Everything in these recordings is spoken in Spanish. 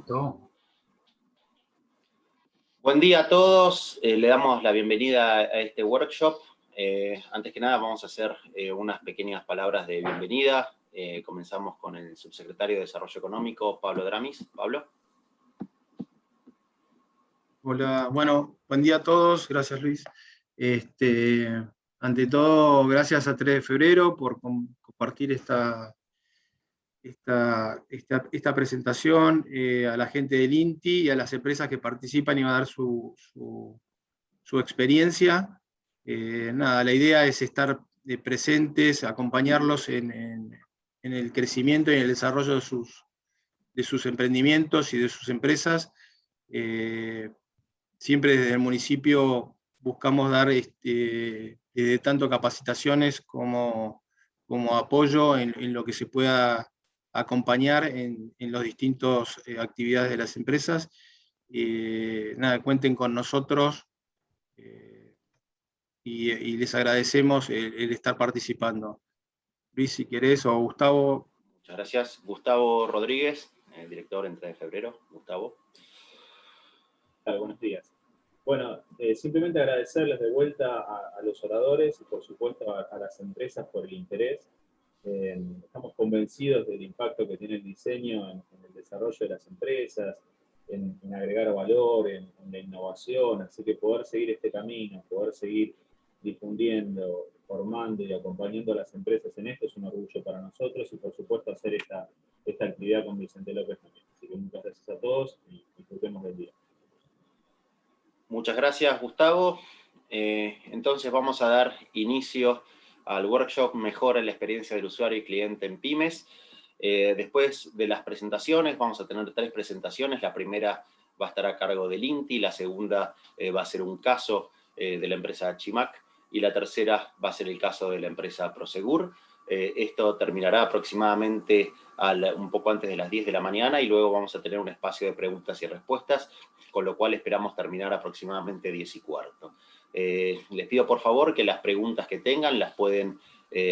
Perfecto. Buen día a todos, le damos la bienvenida a este workshop. Antes que nada vamos a hacer unas pequeñas palabras de bienvenida. Comenzamos con el subsecretario de Desarrollo Económico, Pablo Dramis. Pablo. Hola, bueno, buen día a todos, gracias Luis. Ante todo, gracias a 3 de febrero por compartir esta presentación, a la gente del INTI y a las empresas que participan y van a dar su experiencia. Nada, la idea es estar presentes, acompañarlos en el crecimiento y en el desarrollo de sus emprendimientos y de sus empresas. Siempre desde el municipio buscamos dar tanto capacitaciones como apoyo en lo que se pueda acompañar en las distintas actividades de las empresas. Nada, cuenten con nosotros y les agradecemos el estar participando. Luis, si querés, o Gustavo. Muchas gracias. Gustavo Rodríguez, director en 3 de febrero. Gustavo. Buenos días. Bueno, simplemente agradecerles de vuelta a los oradores y por supuesto a las empresas por el interés. Estamos convencidos del impacto que tiene el diseño en el desarrollo de las empresas, en agregar valor, en la innovación, así que poder seguir este camino, poder seguir difundiendo, formando y acompañando a las empresas en esto es un orgullo para nosotros y por supuesto hacer esta actividad con Vicente López también. Así que muchas gracias a todos y disfrutemos del día. Muchas gracias, Gustavo. Entonces vamos a dar inicio al workshop Mejora la experiencia del usuario y cliente en pymes. Después de las presentaciones, vamos a tener 3 presentaciones. La primera va a estar a cargo del INTI, la segunda va a ser un caso de la empresa Chimac y la tercera va a ser el caso de la empresa Prosegur. Esto terminará aproximadamente un poco antes de las 10 de la mañana y luego vamos a tener un espacio de preguntas y respuestas, con lo cual esperamos terminar aproximadamente 10:15. Les pido por favor que las preguntas que tengan las pueden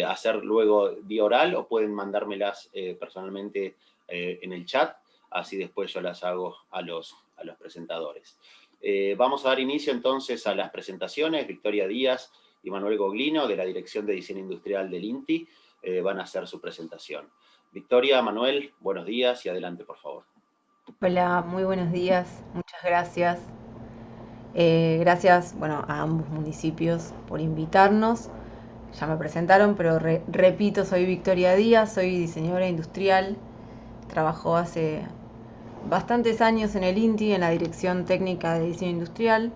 hacer luego vía oral o pueden mandármelas personalmente en el chat, así después yo las hago a los presentadores. Vamos a dar inicio entonces a las presentaciones. Victoria Díaz y Manuel Goglino, de la Dirección de Diseño Industrial del INTI, van a hacer su presentación. Victoria, Manuel, buenos días y adelante, por favor. Hola, muy buenos días, muchas gracias. Gracias, a ambos municipios por invitarnos. Ya me presentaron, pero repito, soy Victoria Díaz, soy diseñadora industrial. Trabajo hace bastantes años en el INTI, en la Dirección Técnica de Diseño Industrial.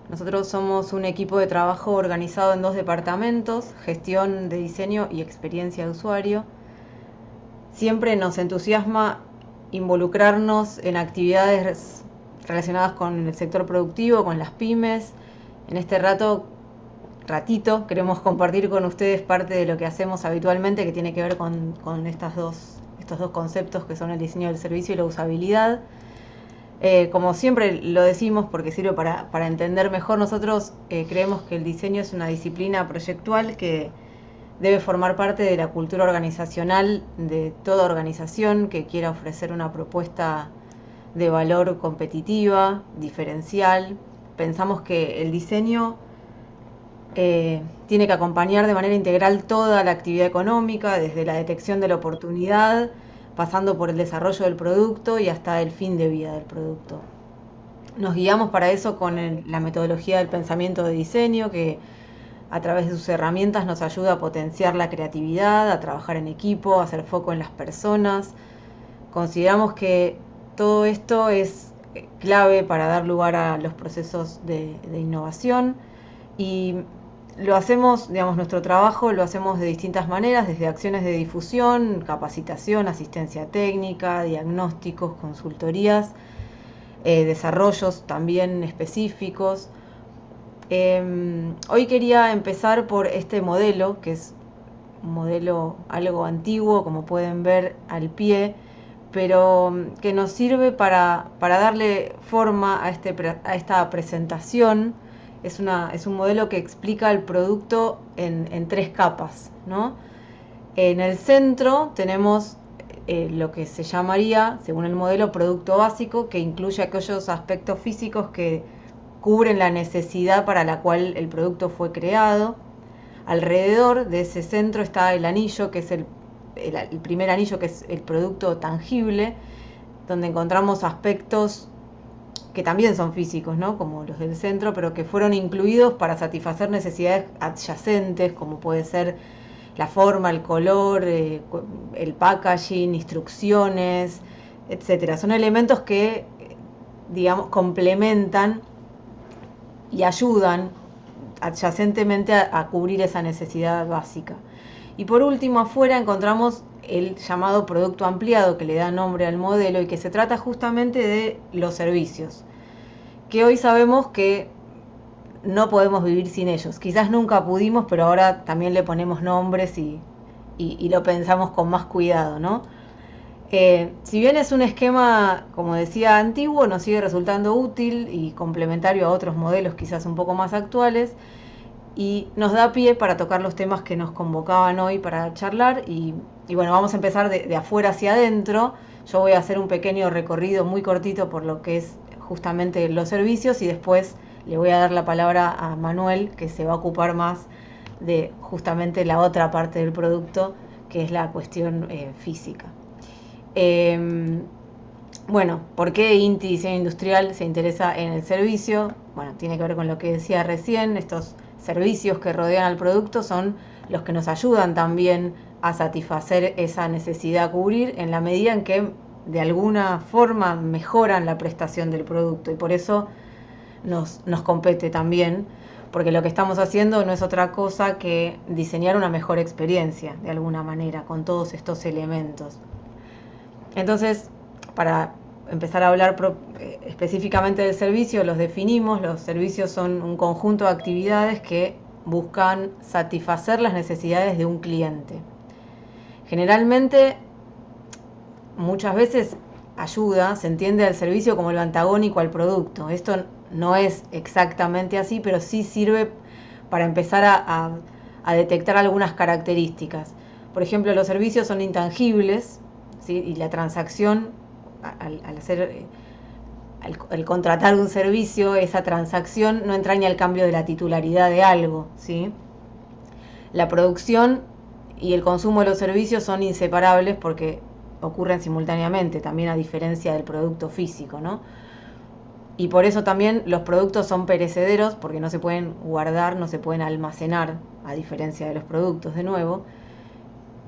Nosotros somos un equipo de trabajo organizado en 2 departamentos, gestión de diseño y experiencia de usuario. Siempre nos entusiasma involucrarnos en actividades relacionadas con el sector productivo, con las pymes. En este ratito queremos compartir con ustedes parte de lo que hacemos habitualmente, que tiene que ver con estos dos conceptos que son el diseño del servicio y la usabilidad. Como siempre lo decimos porque sirve para entender mejor, nosotros creemos que el diseño es una disciplina proyectual que debe formar parte de la cultura organizacional de toda organización que quiera ofrecer una propuesta de valor competitiva, diferencial. Pensamos que el diseño tiene que acompañar de manera integral toda la actividad económica, desde la detección de la oportunidad, pasando por el desarrollo del producto y hasta el fin de vida del producto. Nos guiamos para eso con la metodología del pensamiento de diseño, que a través de sus herramientas nos ayuda a potenciar la creatividad, a trabajar en equipo, a hacer foco en las personas. Consideramos que todo esto es clave para dar lugar a los procesos de innovación y lo hacemos, nuestro trabajo lo hacemos de distintas maneras, desde acciones de difusión, capacitación, asistencia técnica, diagnósticos, consultorías, desarrollos también específicos. Hoy quería empezar por este modelo, que es un modelo algo antiguo, como pueden ver al pie, pero que nos sirve para darle forma a esta presentación. Es un modelo que explica el producto en 3 capas, ¿no? En el centro tenemos lo que se llamaría, según el modelo, producto básico, que incluye aquellos aspectos físicos que cubren la necesidad para la cual el producto fue creado. Alrededor de ese centro está el anillo, que es el primer anillo, que es el producto tangible, donde encontramos aspectos que también son físicos, ¿no? Como los del centro, pero que fueron incluidos para satisfacer necesidades adyacentes, como puede ser la forma, el color, el packaging, instrucciones, etcétera. Son elementos que, digamos, complementan y ayudan adyacentemente a cubrir esa necesidad básica. Y por último, afuera encontramos el llamado producto ampliado, que le da nombre al modelo y que se trata justamente de los servicios, que hoy sabemos que no podemos vivir sin ellos. Quizás nunca pudimos, pero ahora también le ponemos nombres y lo pensamos con más cuidado, ¿no? Si bien es un esquema, como decía, antiguo, nos sigue resultando útil y complementario a otros modelos quizás un poco más actuales, y nos da pie para tocar los temas que nos convocaban hoy para charlar. Y bueno, vamos a empezar de afuera hacia adentro. Yo voy a hacer un pequeño recorrido muy cortito por lo que es justamente los servicios, y después le voy a dar la palabra a Manuel, que se va a ocupar más de justamente la otra parte del producto, que es la cuestión física. Bueno, ¿por qué INTI Diseño Industrial se interesa en el servicio? Bueno, tiene que ver con lo que decía recién. Estos servicios que rodean al producto son los que nos ayudan también a satisfacer esa necesidad a cubrir, en la medida en que de alguna forma mejoran la prestación del producto, y por eso nos compete también, porque lo que estamos haciendo no es otra cosa que diseñar una mejor experiencia, de alguna manera, con todos estos elementos. Entonces, para empezar a hablar específicamente del servicio, los definimos. Los servicios son un conjunto de actividades que buscan satisfacer las necesidades de un cliente. Generalmente, muchas veces se entiende al servicio como lo antagónico al producto. Esto no es exactamente así, pero sí sirve para empezar a detectar algunas características. Por ejemplo, los servicios son intangibles, ¿sí? Y la transacción, al contratar un servicio, esa transacción no entraña el cambio de la titularidad de algo, ¿sí? La producción y el consumo de los servicios son inseparables porque ocurren simultáneamente, también a diferencia del producto físico, ¿no? Y por eso también los productos son perecederos, porque no se pueden guardar, no se pueden almacenar, a diferencia de los productos, de nuevo.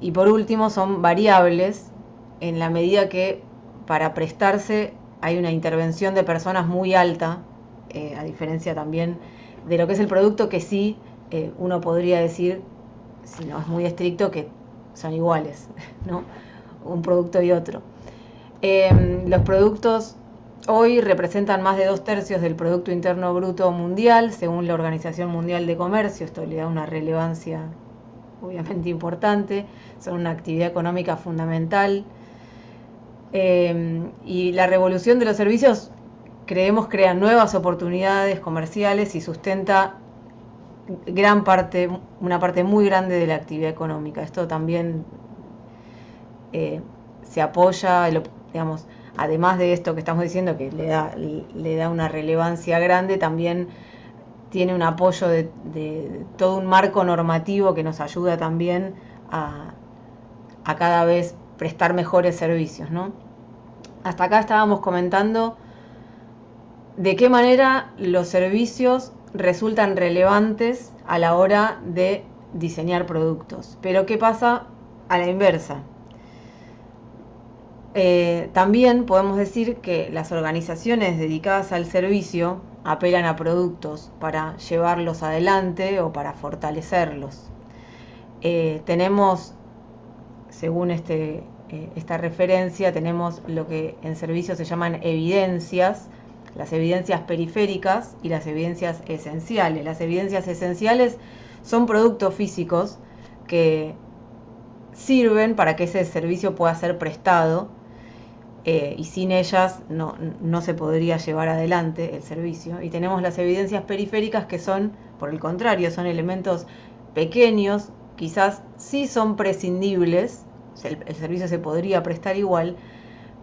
Y por último, son variables, en la medida que para prestarse hay una intervención de personas muy alta, a diferencia también de lo que es el producto, que sí, uno podría decir, si no es muy estricto, que son iguales, ¿no? Un producto y otro. Los productos hoy representan más de 2/3 del Producto Interno Bruto mundial, según la Organización Mundial de Comercio. Esto le da una relevancia obviamente importante, son una actividad económica fundamental. Y la revolución de los servicios, creemos, crea nuevas oportunidades comerciales y sustenta una parte muy grande de la actividad económica. Esto también se apoya, digamos, además de esto que estamos diciendo, que le da una relevancia grande, también tiene un apoyo de todo un marco normativo que nos ayuda también a cada vez prestar mejores servicios, ¿no? Hasta acá estábamos comentando de qué manera los servicios resultan relevantes a la hora de diseñar productos. Pero ¿qué pasa a la inversa? También podemos decir que las organizaciones dedicadas al servicio apelan a productos para llevarlos adelante o para fortalecerlos. Tenemos, según esta referencia, tenemos lo que en servicio se llaman evidencias, las evidencias periféricas y las evidencias esenciales. Las evidencias esenciales son productos físicos que sirven para que ese servicio pueda ser prestado, y sin ellas no se podría llevar adelante el servicio. Y tenemos las evidencias periféricas, que son, por el contrario, son elementos pequeños, quizás sí son prescindibles, el servicio se podría prestar igual,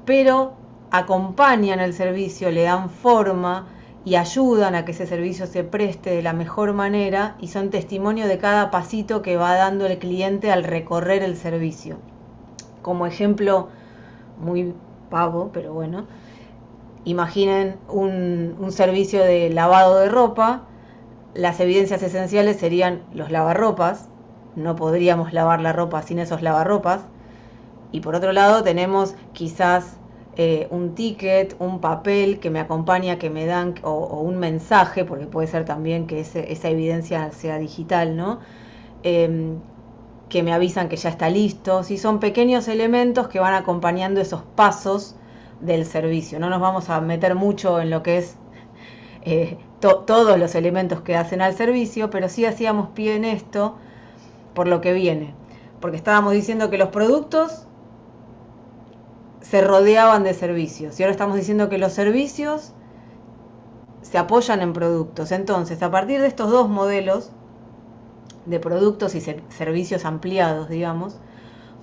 pero acompañan el servicio, le dan forma y ayudan a que ese servicio se preste de la mejor manera y son testimonio de cada pasito que va dando el cliente al recorrer el servicio. Como ejemplo muy pavo, pero bueno, imaginen un servicio de lavado de ropa. Las evidencias esenciales serían los lavarropas. No podríamos lavar la ropa sin esos lavarropas. Y por otro lado tenemos quizás un ticket, un papel que me acompaña, que me dan, o un mensaje, porque puede ser también que esa evidencia sea digital, ¿no? Que me avisan que ya está listo. Sí, son pequeños elementos que van acompañando esos pasos del servicio. No nos vamos a meter mucho en lo que es todos los elementos que hacen al servicio, pero sí hacíamos pie en esto por lo que viene. Porque estábamos diciendo que los productos se rodeaban de servicios y ahora estamos diciendo que los servicios se apoyan en productos. Entonces, a partir de estos dos modelos de productos y servicios ampliados, digamos,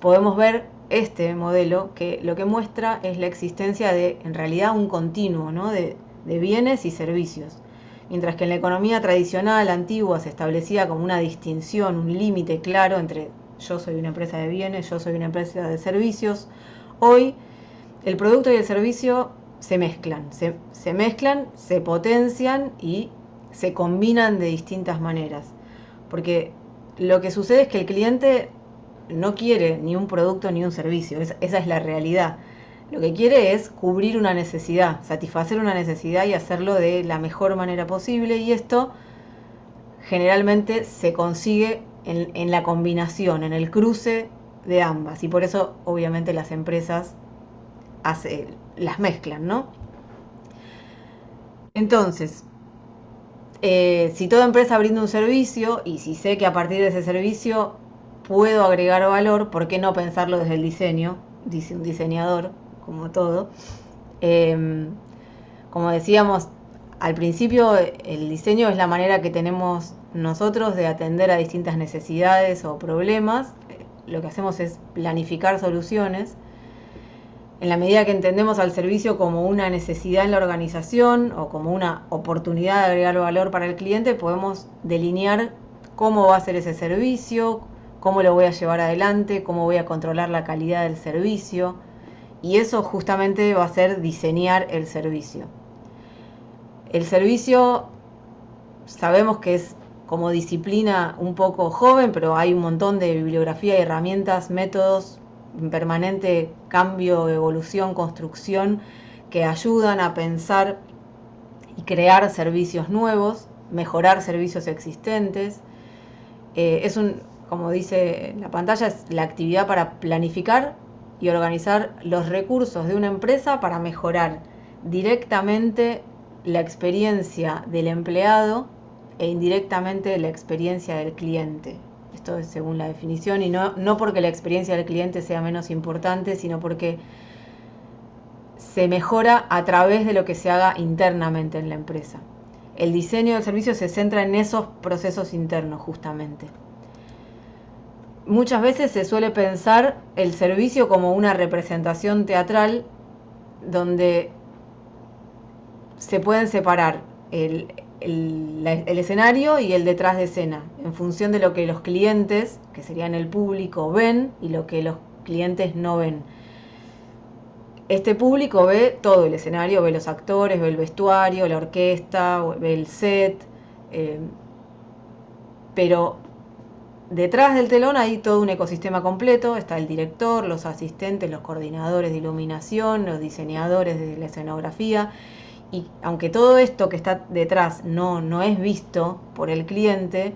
podemos ver este modelo que lo que muestra es la existencia de, en realidad, un continuo, ¿no? de bienes y servicios. Mientras que en la economía tradicional, antigua, se establecía como una distinción, un límite claro entre yo soy una empresa de bienes, yo soy una empresa de servicios, hoy el producto y el servicio se mezclan, se potencian y se combinan de distintas maneras. Porque lo que sucede es que el cliente no quiere ni un producto ni un servicio, esa es la realidad. Lo que quiere es cubrir una necesidad, satisfacer una necesidad y hacerlo de la mejor manera posible, y esto generalmente se consigue en la combinación, en el cruce de ambas, y por eso obviamente las empresas las mezclan, ¿no? Entonces, si toda empresa brinda un servicio y si sé que a partir de ese servicio puedo agregar valor, ¿por qué no pensarlo desde el diseño? Dice un diseñador, como todo. Como decíamos al principio, el diseño es la manera que tenemos nosotros de atender a distintas necesidades o problemas. Lo que hacemos es planificar soluciones. En la medida que entendemos al servicio como una necesidad en la organización o como una oportunidad de agregar valor para el cliente, podemos delinear cómo va a ser ese servicio, cómo lo voy a llevar adelante, cómo voy a controlar la calidad del servicio. Y eso justamente va a ser diseñar el servicio. El servicio sabemos que es como disciplina un poco joven, pero hay un montón de bibliografía y herramientas, métodos en permanente cambio, evolución, construcción, que ayudan a pensar y crear servicios nuevos, mejorar servicios existentes. Como dice en la pantalla, es la actividad para planificar y organizar los recursos de una empresa para mejorar directamente la experiencia del empleado e indirectamente la experiencia del cliente. Esto es según la definición, y no porque la experiencia del cliente sea menos importante, sino porque se mejora a través de lo que se haga internamente en la empresa. El diseño del servicio se centra en esos procesos internos justamente. Muchas veces se suele pensar el servicio como una representación teatral donde se pueden separar el escenario y el detrás de escena, en función de lo que los clientes, que serían el público, ven y lo que los clientes no ven. Este público ve todo el escenario, ve los actores, ve el vestuario, la orquesta, ve el set, pero detrás del telón hay todo un ecosistema completo, está el director, los asistentes, los coordinadores de iluminación, los diseñadores de la escenografía. Y aunque todo esto que está detrás no es visto por el cliente,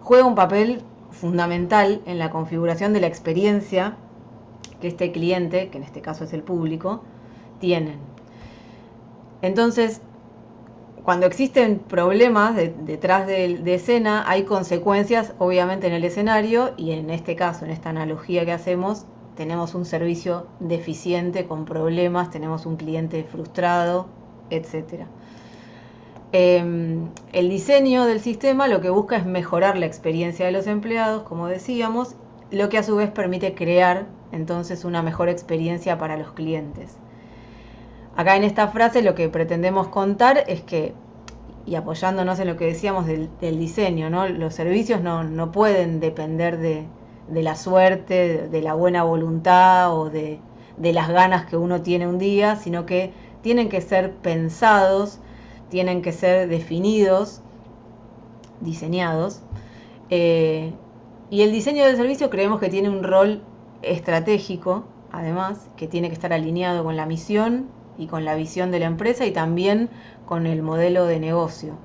juega un papel fundamental en la configuración de la experiencia que este cliente, que en este caso es el público, tienen. Entonces, cuando existen problemas detrás de escena, hay consecuencias obviamente en el escenario, y en este caso, en esta analogía que hacemos, tenemos un servicio deficiente con problemas, tenemos un cliente frustrado, etc. El diseño del sistema lo que busca es mejorar la experiencia de los empleados, como decíamos, lo que a su vez permite crear entonces una mejor experiencia para los clientes. Acá en esta frase lo que pretendemos contar es que, y apoyándonos en lo que decíamos del diseño, ¿no? Los servicios no pueden depender de la suerte, de la buena voluntad o de las ganas que uno tiene un día, sino que tienen que ser pensados, tienen que ser definidos, diseñados. Y el diseño del servicio creemos que tiene un rol estratégico, además, que tiene que estar alineado con la misión y con la visión de la empresa y también con el modelo de negocio.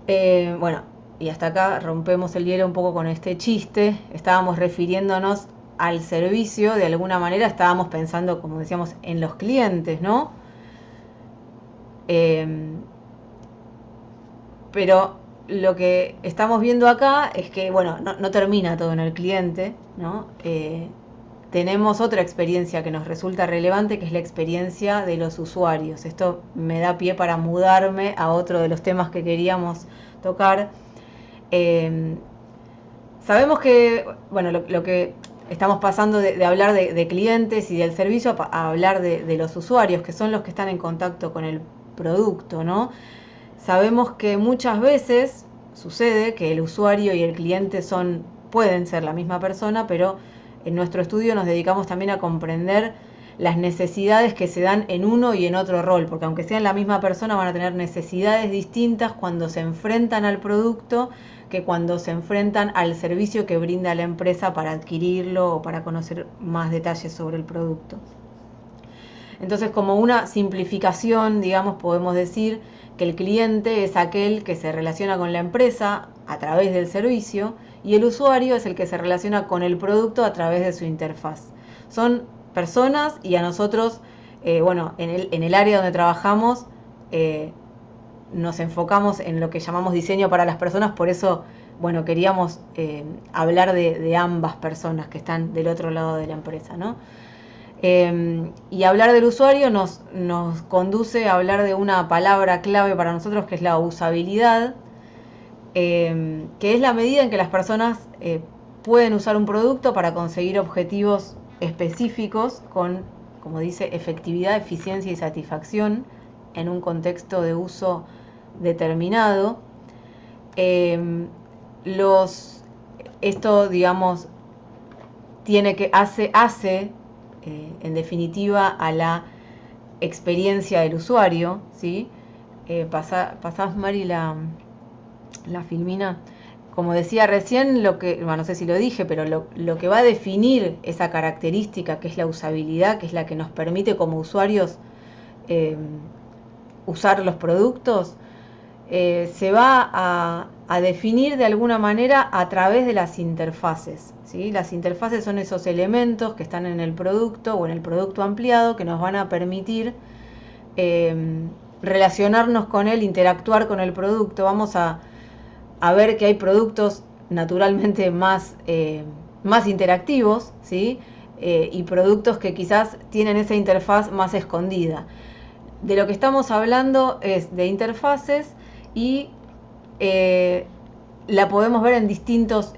Bueno, y hasta acá rompemos el hielo un poco con este chiste. Estábamos refiriéndonos al servicio, de alguna manera estábamos pensando, como decíamos, en los clientes, ¿no? Pero lo que estamos viendo acá es que, bueno, no termina todo en el cliente, ¿no? Tenemos otra experiencia que nos resulta relevante, que es la experiencia de los usuarios. Esto me da pie para mudarme a otro de los temas que queríamos tocar. Sabemos que, bueno, lo que estamos pasando de hablar de clientes y del servicio a hablar de los usuarios, que son los que están en contacto con el producto, ¿no? Sabemos que muchas veces sucede que el usuario y el cliente pueden ser la misma persona, pero en nuestro estudio nos dedicamos también a comprender las necesidades que se dan en uno y en otro rol, porque aunque sean la misma persona van a tener necesidades distintas cuando se enfrentan al producto que cuando se enfrentan al servicio que brinda la empresa para adquirirlo o para conocer más detalles sobre el producto. Entonces, como una simplificación, digamos, podemos decir que el cliente es aquel que se relaciona con la empresa a través del servicio y el usuario es el que se relaciona con el producto a través de su interfaz. Son personas y a nosotros, bueno, en el área donde trabajamos, nos enfocamos en lo que llamamos diseño para las personas, por eso, bueno, queríamos hablar de ambas personas que están del otro lado de la empresa, ¿no? Y hablar del usuario nos conduce a hablar de una palabra clave para nosotros, que es la usabilidad, que es la medida en que las personas pueden usar un producto para conseguir objetivos específicos con, como dice, efectividad, eficiencia y satisfacción en un contexto de uso determinado. Esto, digamos, hace en definitiva a la experiencia del usuario, ¿sí? Pasás, Mari, la filmina. Como decía recién, no sé si lo dije, pero lo que va a definir esa característica, que es la usabilidad, que es la que nos permite como usuarios usar los productos, se va a definir de alguna manera a través de las interfaces, ¿sí? Las interfaces son esos elementos que están en el producto o en el producto ampliado que nos van a permitir relacionarnos con él, interactuar con el producto. Vamos a ver que hay productos naturalmente más interactivos, ¿sí? Y productos que quizás tienen esa interfaz más escondida. De lo que estamos hablando es de interfaces y la podemos ver en distintos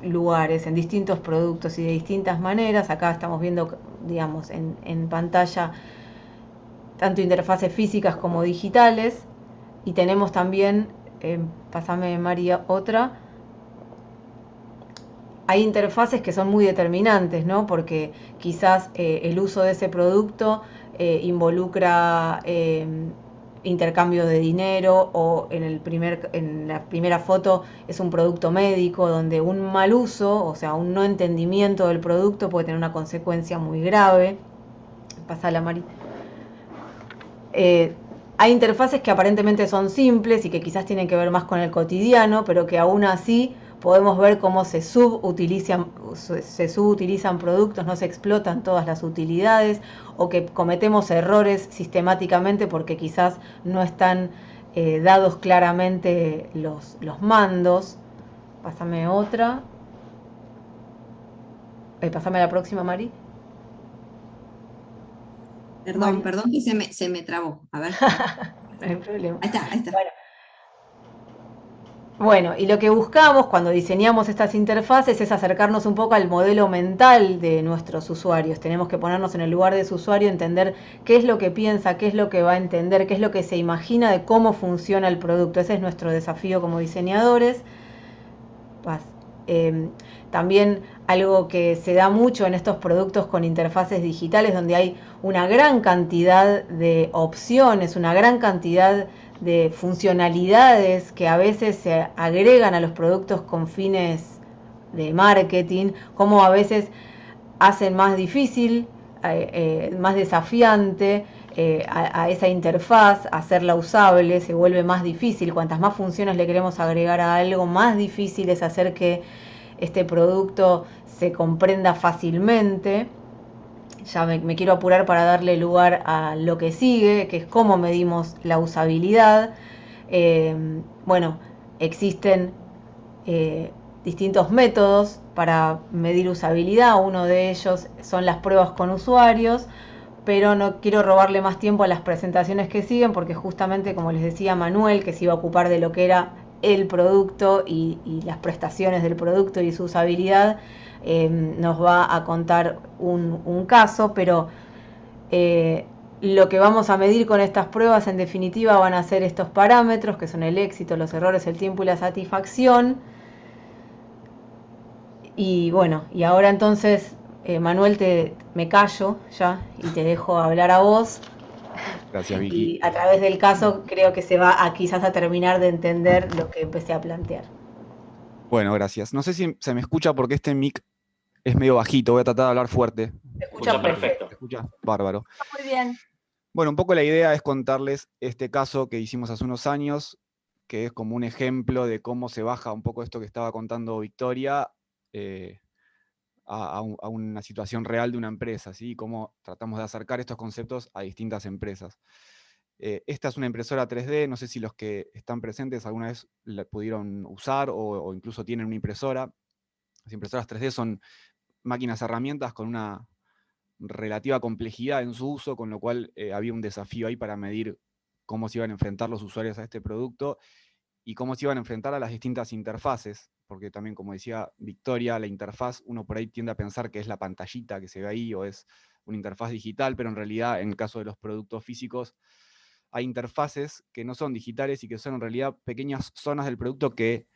lugares, en distintos productos y de distintas maneras. Acá estamos viendo, digamos, en pantalla tanto interfaces físicas como digitales, y tenemos también, pásame María otra, hay interfaces que son muy determinantes, ¿no? Porque quizás el uso de ese producto involucra intercambio de dinero, o en la primera foto es un producto médico donde un mal uso, o sea, un no entendimiento del producto puede tener una consecuencia muy grave. Pasala, Mari. Hay interfaces que aparentemente son simples y que quizás tienen que ver más con el cotidiano, pero que aún así podemos ver cómo se subutilizan productos, no se explotan todas las utilidades, o que cometemos errores sistemáticamente porque quizás no están dados claramente los mandos. Pásame otra. Pásame a la próxima, Mari. Perdón que se me trabó. A ver. No hay problema. Ahí está. Bueno. Bueno, y lo que buscamos cuando diseñamos estas interfaces es acercarnos un poco al modelo mental de nuestros usuarios. Tenemos que ponernos en el lugar de su usuario, entender qué es lo que piensa, qué es lo que va a entender, qué es lo que se imagina de cómo funciona el producto. Ese es nuestro desafío como diseñadores. Eh, También algo que se da mucho en estos productos con interfaces digitales, donde hay una gran cantidad de opciones, una gran cantidad de funcionalidades que a veces se agregan a los productos con fines de marketing, como a veces hacen más difícil, más desafiante a esa interfaz, hacerla usable, se vuelve más difícil. Cuantas más funciones le queremos agregar a algo, más difícil es hacer que este producto se comprenda fácilmente. Ya me quiero apurar para darle lugar a lo que sigue, que es cómo medimos la usabilidad. Bueno, existen distintos métodos para medir usabilidad. Uno de ellos son las pruebas con usuarios, pero no quiero robarle más tiempo a las presentaciones que siguen, porque justamente, como les decía Manuel, que se iba a ocupar de lo que era el producto y las prestaciones del producto y su usabilidad, nos va a contar un caso, pero lo que vamos a medir con estas pruebas en definitiva van a ser estos parámetros, que son el éxito, los errores, el tiempo y la satisfacción. Y bueno, y ahora entonces, Manuel, me callo ya y te dejo hablar a vos. Gracias, Vicky. Y a través del caso creo que se va a quizás a terminar de entender lo que empecé a plantear. Bueno, gracias. No sé si se me escucha porque este mic es medio bajito, voy a tratar de hablar fuerte. ¿Se Escucha perfecto. ¿Se escucha? Bárbaro. Muy bien. Bueno, un poco la idea es contarles este caso que hicimos hace unos años, que es como un ejemplo de cómo se baja un poco esto que estaba contando Victoria a una situación real de una empresa, ¿sí? Cómo tratamos de acercar estos conceptos a distintas empresas. Esta es una impresora 3D, no sé si los que están presentes alguna vez la pudieron usar o incluso tienen una impresora. Las impresoras 3D son máquinas herramientas con una relativa complejidad en su uso, con lo cual había un desafío ahí para medir cómo se iban a enfrentar los usuarios a este producto y cómo se iban a enfrentar a las distintas interfaces, porque también, como decía Victoria, la interfaz, uno por ahí tiende a pensar que es la pantallita que se ve ahí o es una interfaz digital, pero en realidad, en el caso de los productos físicos, hay interfaces que no son digitales y que son en realidad pequeñas zonas del producto que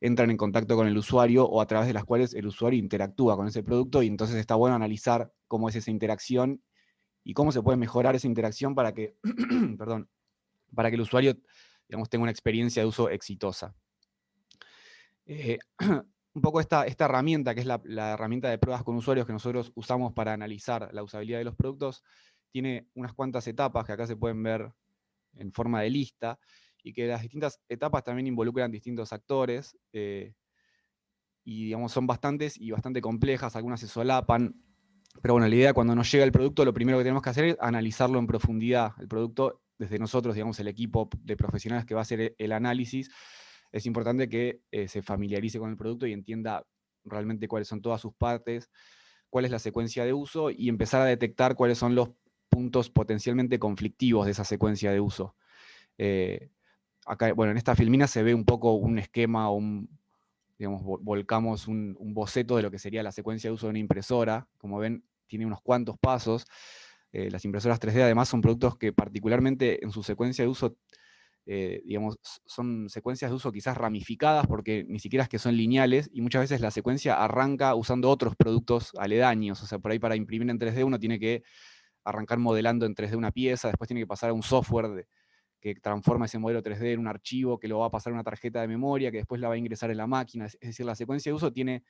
entran en contacto con el usuario o a través de las cuales el usuario interactúa con ese producto, y entonces está bueno analizar cómo es esa interacción y cómo se puede mejorar esa interacción para que, perdón, para que el usuario, digamos, tenga una experiencia de uso exitosa. Un poco esta herramienta, que es la herramienta de pruebas con usuarios que nosotros usamos para analizar la usabilidad de los productos, tiene unas cuantas etapas que acá se pueden ver en forma de lista, y que las distintas etapas también involucran distintos actores, y digamos, son bastantes y bastante complejas, algunas se solapan, pero bueno, la idea cuando nos llega el producto, lo primero que tenemos que hacer es analizarlo en profundidad. El producto, desde nosotros, digamos, el equipo de profesionales que va a hacer el análisis, es importante que se familiarice con el producto y entienda realmente cuáles son todas sus partes, cuál es la secuencia de uso, y empezar a detectar cuáles son los puntos potencialmente conflictivos de esa secuencia de uso. Acá, bueno, en esta filmina se ve un poco un esquema, digamos, volcamos un boceto de lo que sería la secuencia de uso de una impresora. Como ven, tiene unos cuantos pasos. Las impresoras 3D además son productos que particularmente en su secuencia de uso, digamos, son secuencias de uso quizás ramificadas, porque ni siquiera es que son lineales, y muchas veces la secuencia arranca usando otros productos aledaños. O sea, por ahí para imprimir en 3D uno tiene que arrancar modelando en 3D una pieza, después tiene que pasar a un software que transforma ese modelo 3D en un archivo, que lo va a pasar a una tarjeta de memoria, que después la va a ingresar en la máquina. Es decir, la secuencia de uso tiene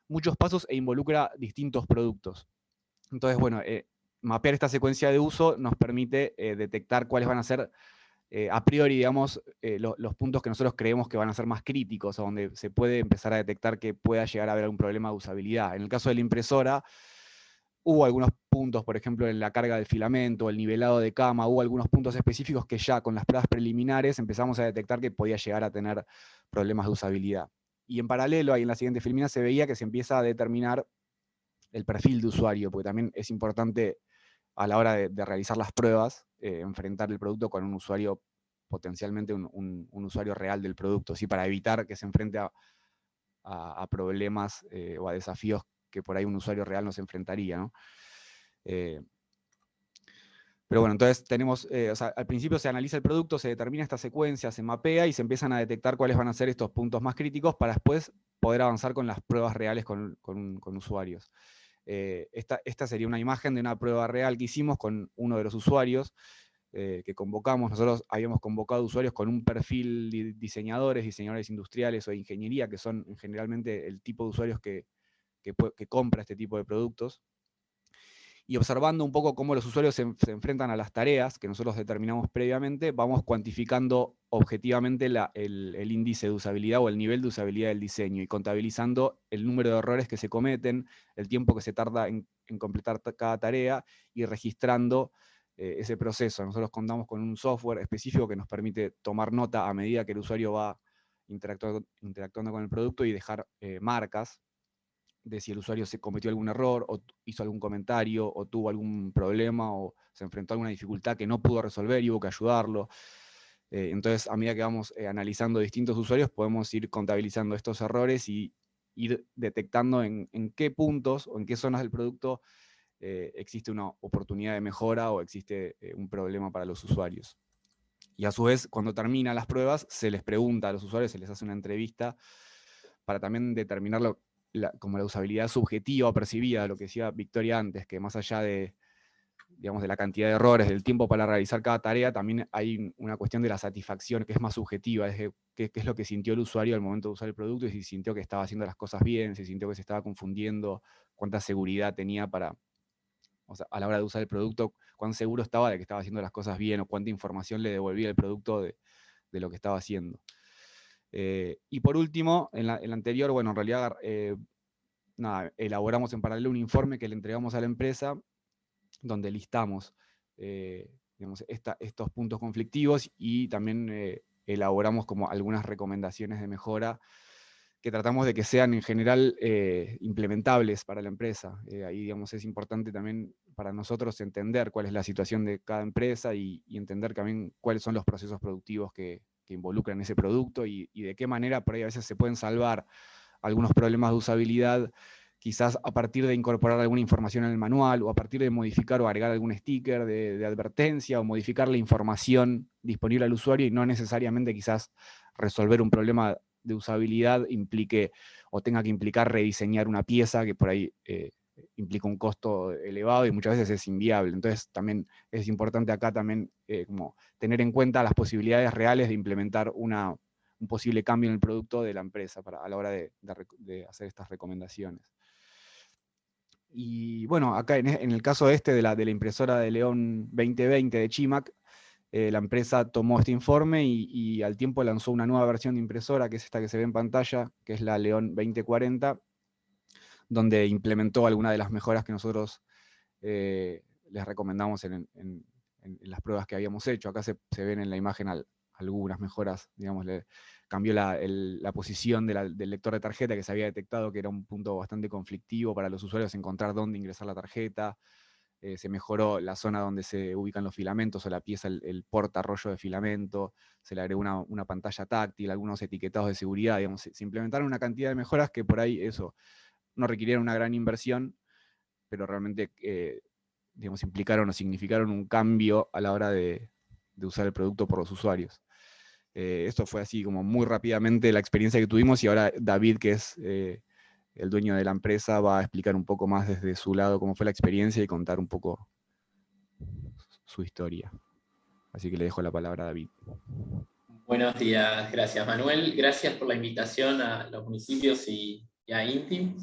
muchos pasos e involucra distintos productos. Entonces, bueno, mapear esta secuencia de uso nos permite detectar cuáles van a ser, a priori, digamos, los puntos que nosotros creemos que van a ser más críticos, o donde se puede empezar a detectar que pueda llegar a haber algún problema de usabilidad. En el caso de la impresora, hubo algunos puntos, por ejemplo, en la carga del filamento, el nivelado de cama, hubo algunos puntos específicos que ya con las pruebas preliminares empezamos a detectar que podía llegar a tener problemas de usabilidad. Y en paralelo, ahí en la siguiente filmina se veía que se empieza a determinar el perfil de usuario, porque también es importante a la hora de realizar las pruebas, enfrentar el producto con un usuario potencialmente un usuario real del producto, ¿sí? Para evitar que se enfrente a problemas o a desafíos que por ahí un usuario real no se enfrentaría, ¿no? Pero bueno, entonces tenemos, o sea, al principio se analiza el producto, se determina esta secuencia, se mapea y se empiezan a detectar cuáles van a ser estos puntos más críticos para después poder avanzar con las pruebas reales con usuarios. Esta sería una imagen de una prueba real que hicimos con uno de los usuarios que convocamos. Nosotros habíamos convocado usuarios con un perfil de diseñadores industriales o de ingeniería, que son generalmente el tipo de usuarios que compra este tipo de productos. Y observando un poco cómo los usuarios se enfrentan a las tareas que nosotros determinamos previamente, vamos cuantificando objetivamente el índice de usabilidad o el nivel de usabilidad del diseño y contabilizando el número de errores que se cometen, el tiempo que se tarda en completar cada tarea y registrando ese proceso. Nosotros contamos con un software específico que nos permite tomar nota a medida que el usuario va interactuando con el producto y dejar marcas de si el usuario se cometió algún error, o hizo algún comentario, o tuvo algún problema, o se enfrentó a alguna dificultad que no pudo resolver y hubo que ayudarlo. Entonces, a medida que vamos analizando distintos usuarios, podemos ir contabilizando estos errores y ir detectando en qué puntos o en qué zonas del producto existe una oportunidad de mejora o existe un problema para los usuarios. Y a su vez, cuando terminan las pruebas, se les pregunta a los usuarios, se les hace una entrevista para también determinar como la usabilidad subjetiva o percibida, lo que decía Victoria antes, que más allá de, digamos, de la cantidad de errores, del tiempo para realizar cada tarea, también hay una cuestión de la satisfacción que es más subjetiva, es qué es lo que sintió el usuario al momento de usar el producto, y si sintió que estaba haciendo las cosas bien, si sintió que se estaba confundiendo, cuánta seguridad tenía o sea, a la hora de usar el producto, cuán seguro estaba de que estaba haciendo las cosas bien, o cuánta información le devolvía el producto de lo que estaba haciendo. Y por último, en la anterior, bueno, en realidad elaboramos en paralelo un informe que le entregamos a la empresa, donde listamos digamos, estos puntos conflictivos y también elaboramos como algunas recomendaciones de mejora que tratamos de que sean en general implementables para la empresa. Ahí, digamos, es importante también para nosotros entender cuál es la situación de cada empresa y entender también cuáles son los procesos productivos que involucran ese producto y de qué manera por ahí a veces se pueden salvar algunos problemas de usabilidad, quizás a partir de incorporar alguna información en el manual, o a partir de modificar o agregar algún sticker de advertencia, o modificar la información disponible al usuario, y no necesariamente quizás resolver un problema de usabilidad implique o tenga que implicar rediseñar una pieza que por ahí implica un costo elevado y muchas veces es inviable. Entonces también es importante acá también como tener en cuenta las posibilidades reales de implementar un posible cambio en el producto de la empresa a la hora de hacer estas recomendaciones. Y bueno, acá en el caso de la impresora de León 2020 de Chimac, la empresa tomó este informe y al tiempo lanzó una nueva versión de impresora, que es esta que se ve en pantalla, que es la León 2040, donde implementó algunas de las mejoras que nosotros les recomendamos en las pruebas que habíamos hecho. Acá se ven en la imagen algunas mejoras, digamos, cambió la posición del lector de tarjeta, que se había detectado que era un punto bastante conflictivo para los usuarios encontrar dónde ingresar la tarjeta. Se mejoró la zona donde se ubican los filamentos o la pieza, el portarrollo de filamento, se le agregó una pantalla táctil, algunos etiquetados de seguridad, digamos, se implementaron una cantidad de mejoras que por ahí eso no requirieron una gran inversión, pero realmente digamos, implicaron o significaron un cambio a la hora de usar el producto por los usuarios. Esto fue así como muy rápidamente la experiencia que tuvimos, y ahora David, que es el dueño de la empresa, va a explicar un poco más desde su lado cómo fue la experiencia y contar un poco su historia. Así que le dejo la palabra a David. Buenos días, gracias Manuel. Gracias por la invitación a los municipios y a INTI.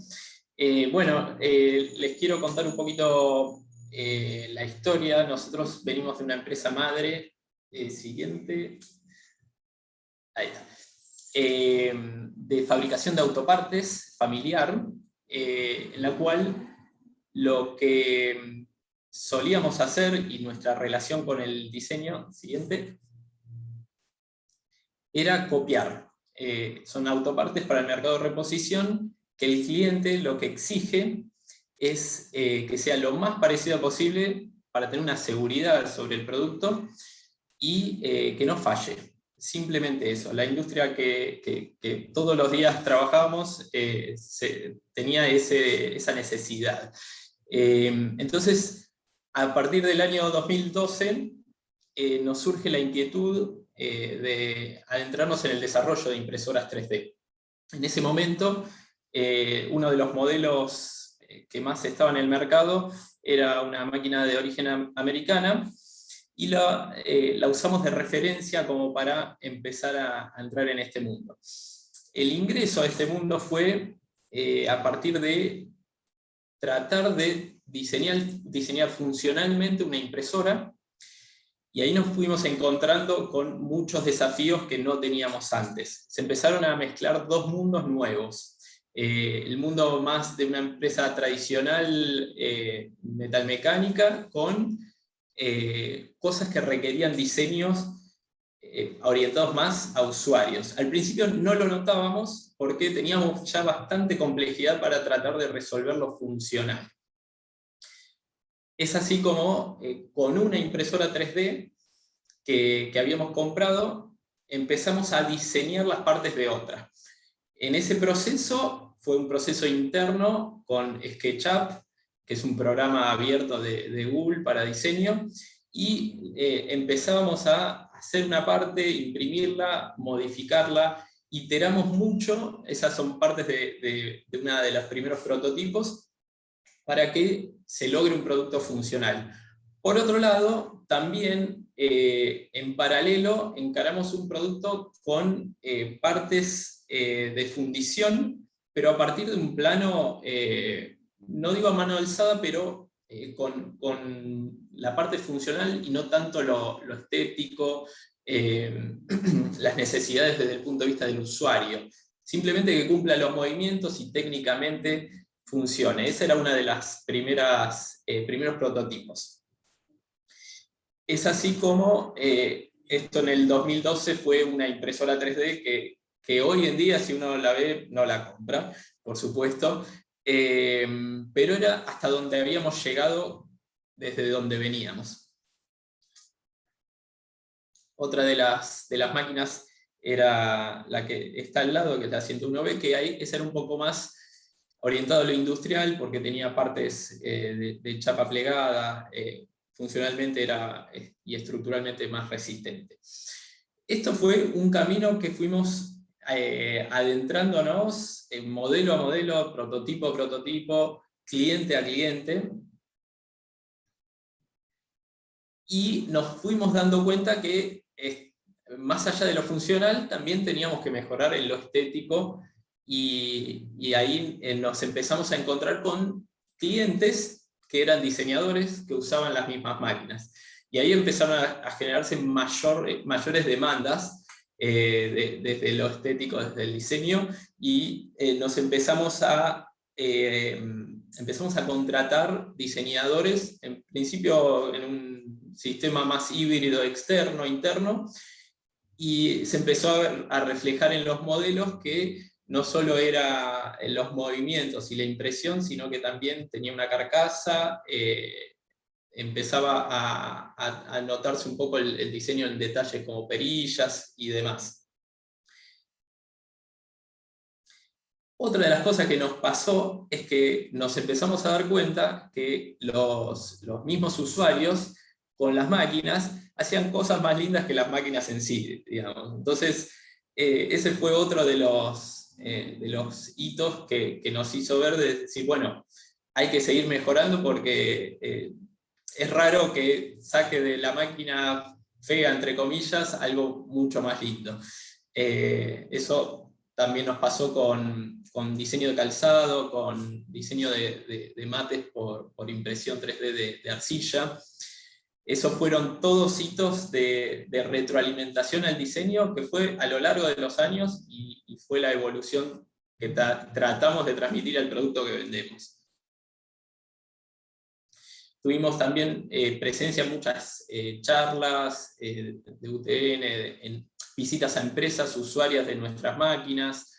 Les quiero contar un poquito la historia. Nosotros venimos de una empresa madre, siguiente, ahí está, de fabricación de autopartes familiar, en la cual lo que solíamos hacer y nuestra relación con el diseño, siguiente, era copiar. Son autopartes para el mercado de reposición que el cliente lo que exige es que sea lo más parecido posible para tener una seguridad sobre el producto y que no falle. Simplemente eso. La industria que todos los días trabajamos tenía esa necesidad. Entonces, a partir del año 2012, nos surge la inquietud de adentrarnos en el desarrollo de impresoras 3D. En ese momento, uno de los modelos que más estaba en el mercado era una máquina de origen americana, y la usamos de referencia como para empezar a entrar en este mundo. El ingreso a este mundo fue a partir de tratar de diseñar funcionalmente una impresora, y ahí nos fuimos encontrando con muchos desafíos que no teníamos antes. Se empezaron a mezclar dos mundos nuevos. El mundo más de una empresa tradicional metalmecánica con cosas que requerían diseños orientados más a usuarios. Al principio no lo notábamos porque teníamos ya bastante complejidad para tratar de resolver lo funcional. Es así como con una impresora 3D que habíamos comprado, empezamos a diseñar las partes de otra. En ese proceso fue un proceso interno con SketchUp, que es un programa abierto de Google para diseño, y empezábamos a hacer una parte, imprimirla, modificarla, iteramos mucho, esas son partes de uno de los primeros prototipos, para que se logre un producto funcional. Por otro lado, también en paralelo encaramos un producto con partes de fundición, pero a partir de un plano, no digo a mano alzada, pero con la parte funcional y no tanto lo estético, las necesidades desde el punto de vista del usuario. Simplemente que cumpla los movimientos y técnicamente funcione. Esa era una de las primeros prototipos. Es así como esto en el 2012 fue una impresora 3D que hoy en día, si uno la ve, no la compra, por supuesto, pero era hasta donde habíamos llegado desde donde veníamos. Otra de las máquinas era la que está al lado, que es la 101B, que ahí esa era un poco más orientado a lo industrial, porque tenía partes de chapa plegada, funcionalmente era y estructuralmente más resistente. Esto fue un camino que fuimos adentrándonos modelo a modelo, prototipo a prototipo, cliente a cliente, y nos fuimos dando cuenta que más allá de lo funcional, también teníamos que mejorar en lo estético, y ahí nos empezamos a encontrar con clientes que eran diseñadores que usaban las mismas máquinas. Y ahí empezaron a generarse mayores demandas desde lo estético, desde el diseño, y nos empezamos a contratar diseñadores, en principio en un sistema más híbrido externo, interno, y se empezó a reflejar en los modelos que no solo era en los movimientos y la impresión, sino que también tenía una carcasa, empezaba a notarse un poco el diseño en detalle como perillas y demás. Otra de las cosas que nos pasó es que nos empezamos a dar cuenta que los mismos usuarios con las máquinas hacían cosas más lindas que las máquinas en sí, digamos. Entonces, ese fue otro de los hitos que nos hizo ver de decir, bueno, hay que seguir mejorando porque es raro que saque de la máquina fea, entre comillas, algo mucho más lindo. Eso también nos pasó con diseño de calzado, con diseño de mates por impresión 3D de arcilla. Esos fueron todos hitos de retroalimentación al diseño que fue a lo largo de los años y fue la evolución que tratamos de transmitir al producto que vendemos. Tuvimos también presencia en muchas charlas de UTN, en visitas a empresas usuarias de nuestras máquinas.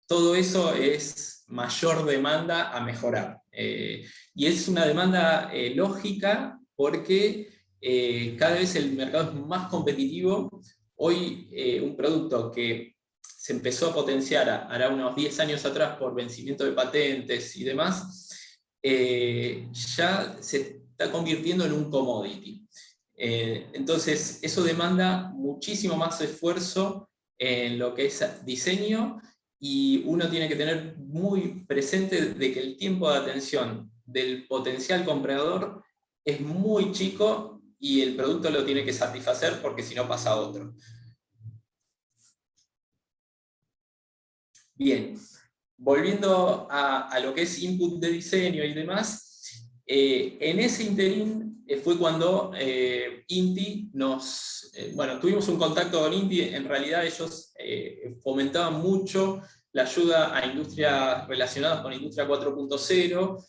Todo eso es mayor demanda a mejorar. Y es una demanda lógica porque cada vez el mercado es más competitivo. Hoy un producto que se empezó a potenciar hará unos 10 años atrás por vencimiento de patentes y demás, ya se está convirtiendo en un commodity. Entonces, eso demanda muchísimo más esfuerzo en lo que es diseño, y uno tiene que tener muy presente de que el tiempo de atención del potencial comprador es muy chico y el producto lo tiene que satisfacer, porque si no pasa a otro. Bien, volviendo a lo que es input de diseño y demás, en ese interín fue cuando INTI tuvimos un contacto con INTI. En realidad ellos fomentaban mucho la ayuda a industrias relacionadas con Industria 4.0.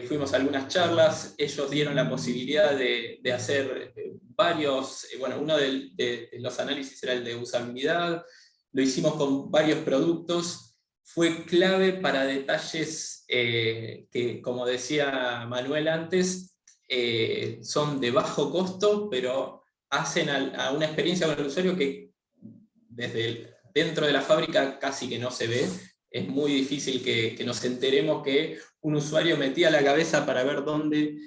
Fuimos a algunas charlas, ellos dieron la posibilidad de hacer varios, uno de los análisis era el de usabilidad, lo hicimos con varios productos. Fue clave para detalles que, como decía Manuel antes, son de bajo costo, pero hacen a una experiencia con el usuario que desde dentro de la fábrica casi que no se ve. Es muy difícil que nos enteremos que un usuario metía la cabeza para ver dónde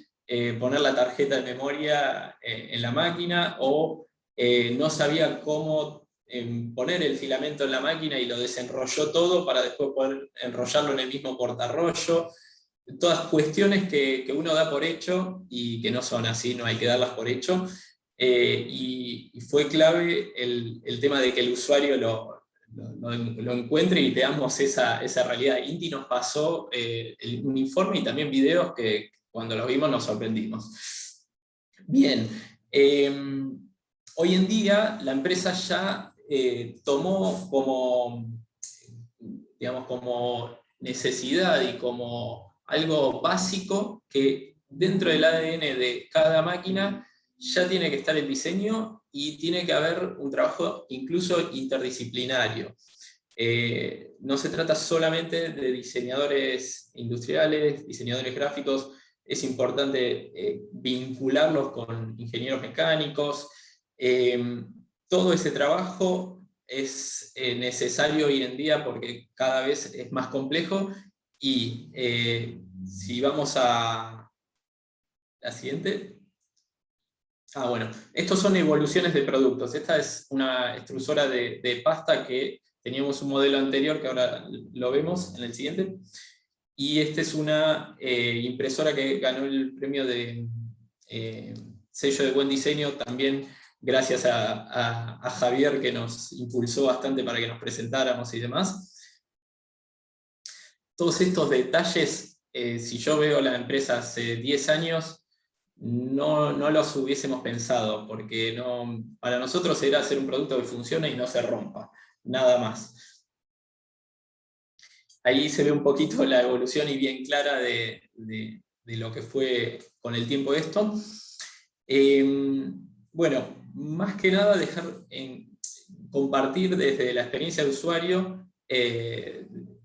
poner la tarjeta de memoria en la máquina, o no sabía cómo poner el filamento en la máquina y lo desenrolló todo para después poder enrollarlo en el mismo portarrollo. Todas cuestiones que uno da por hecho y que no son así, no hay que darlas por hecho. Y fue clave el tema de que el usuario lo encuentre y veamos esa realidad. INTI nos pasó un informe y también videos que cuando los vimos nos sorprendimos. Bien, hoy en día la empresa ya tomó como necesidad y como algo básico que dentro del ADN de cada máquina ya tiene que estar el diseño, y tiene que haber un trabajo incluso interdisciplinario. No se trata solamente de diseñadores industriales, diseñadores gráficos, es importante vincularlos con ingenieros mecánicos. Todo ese trabajo es necesario hoy en día porque cada vez es más complejo, y si vamos a la siguiente. Estos son evoluciones de productos. Esta es una extrusora de pasta que teníamos un modelo anterior que ahora lo vemos en el siguiente. Y esta es una impresora que ganó el premio de sello de buen diseño, también gracias a Javier, que nos impulsó bastante para que nos presentáramos y demás. Todos estos detalles, si yo veo la empresa hace 10 años, no los hubiésemos pensado, porque para nosotros era hacer un producto que funcione y no se rompa, nada más. Ahí se ve un poquito la evolución y bien clara de lo que fue con el tiempo esto. Más que nada compartir desde la experiencia de usuario en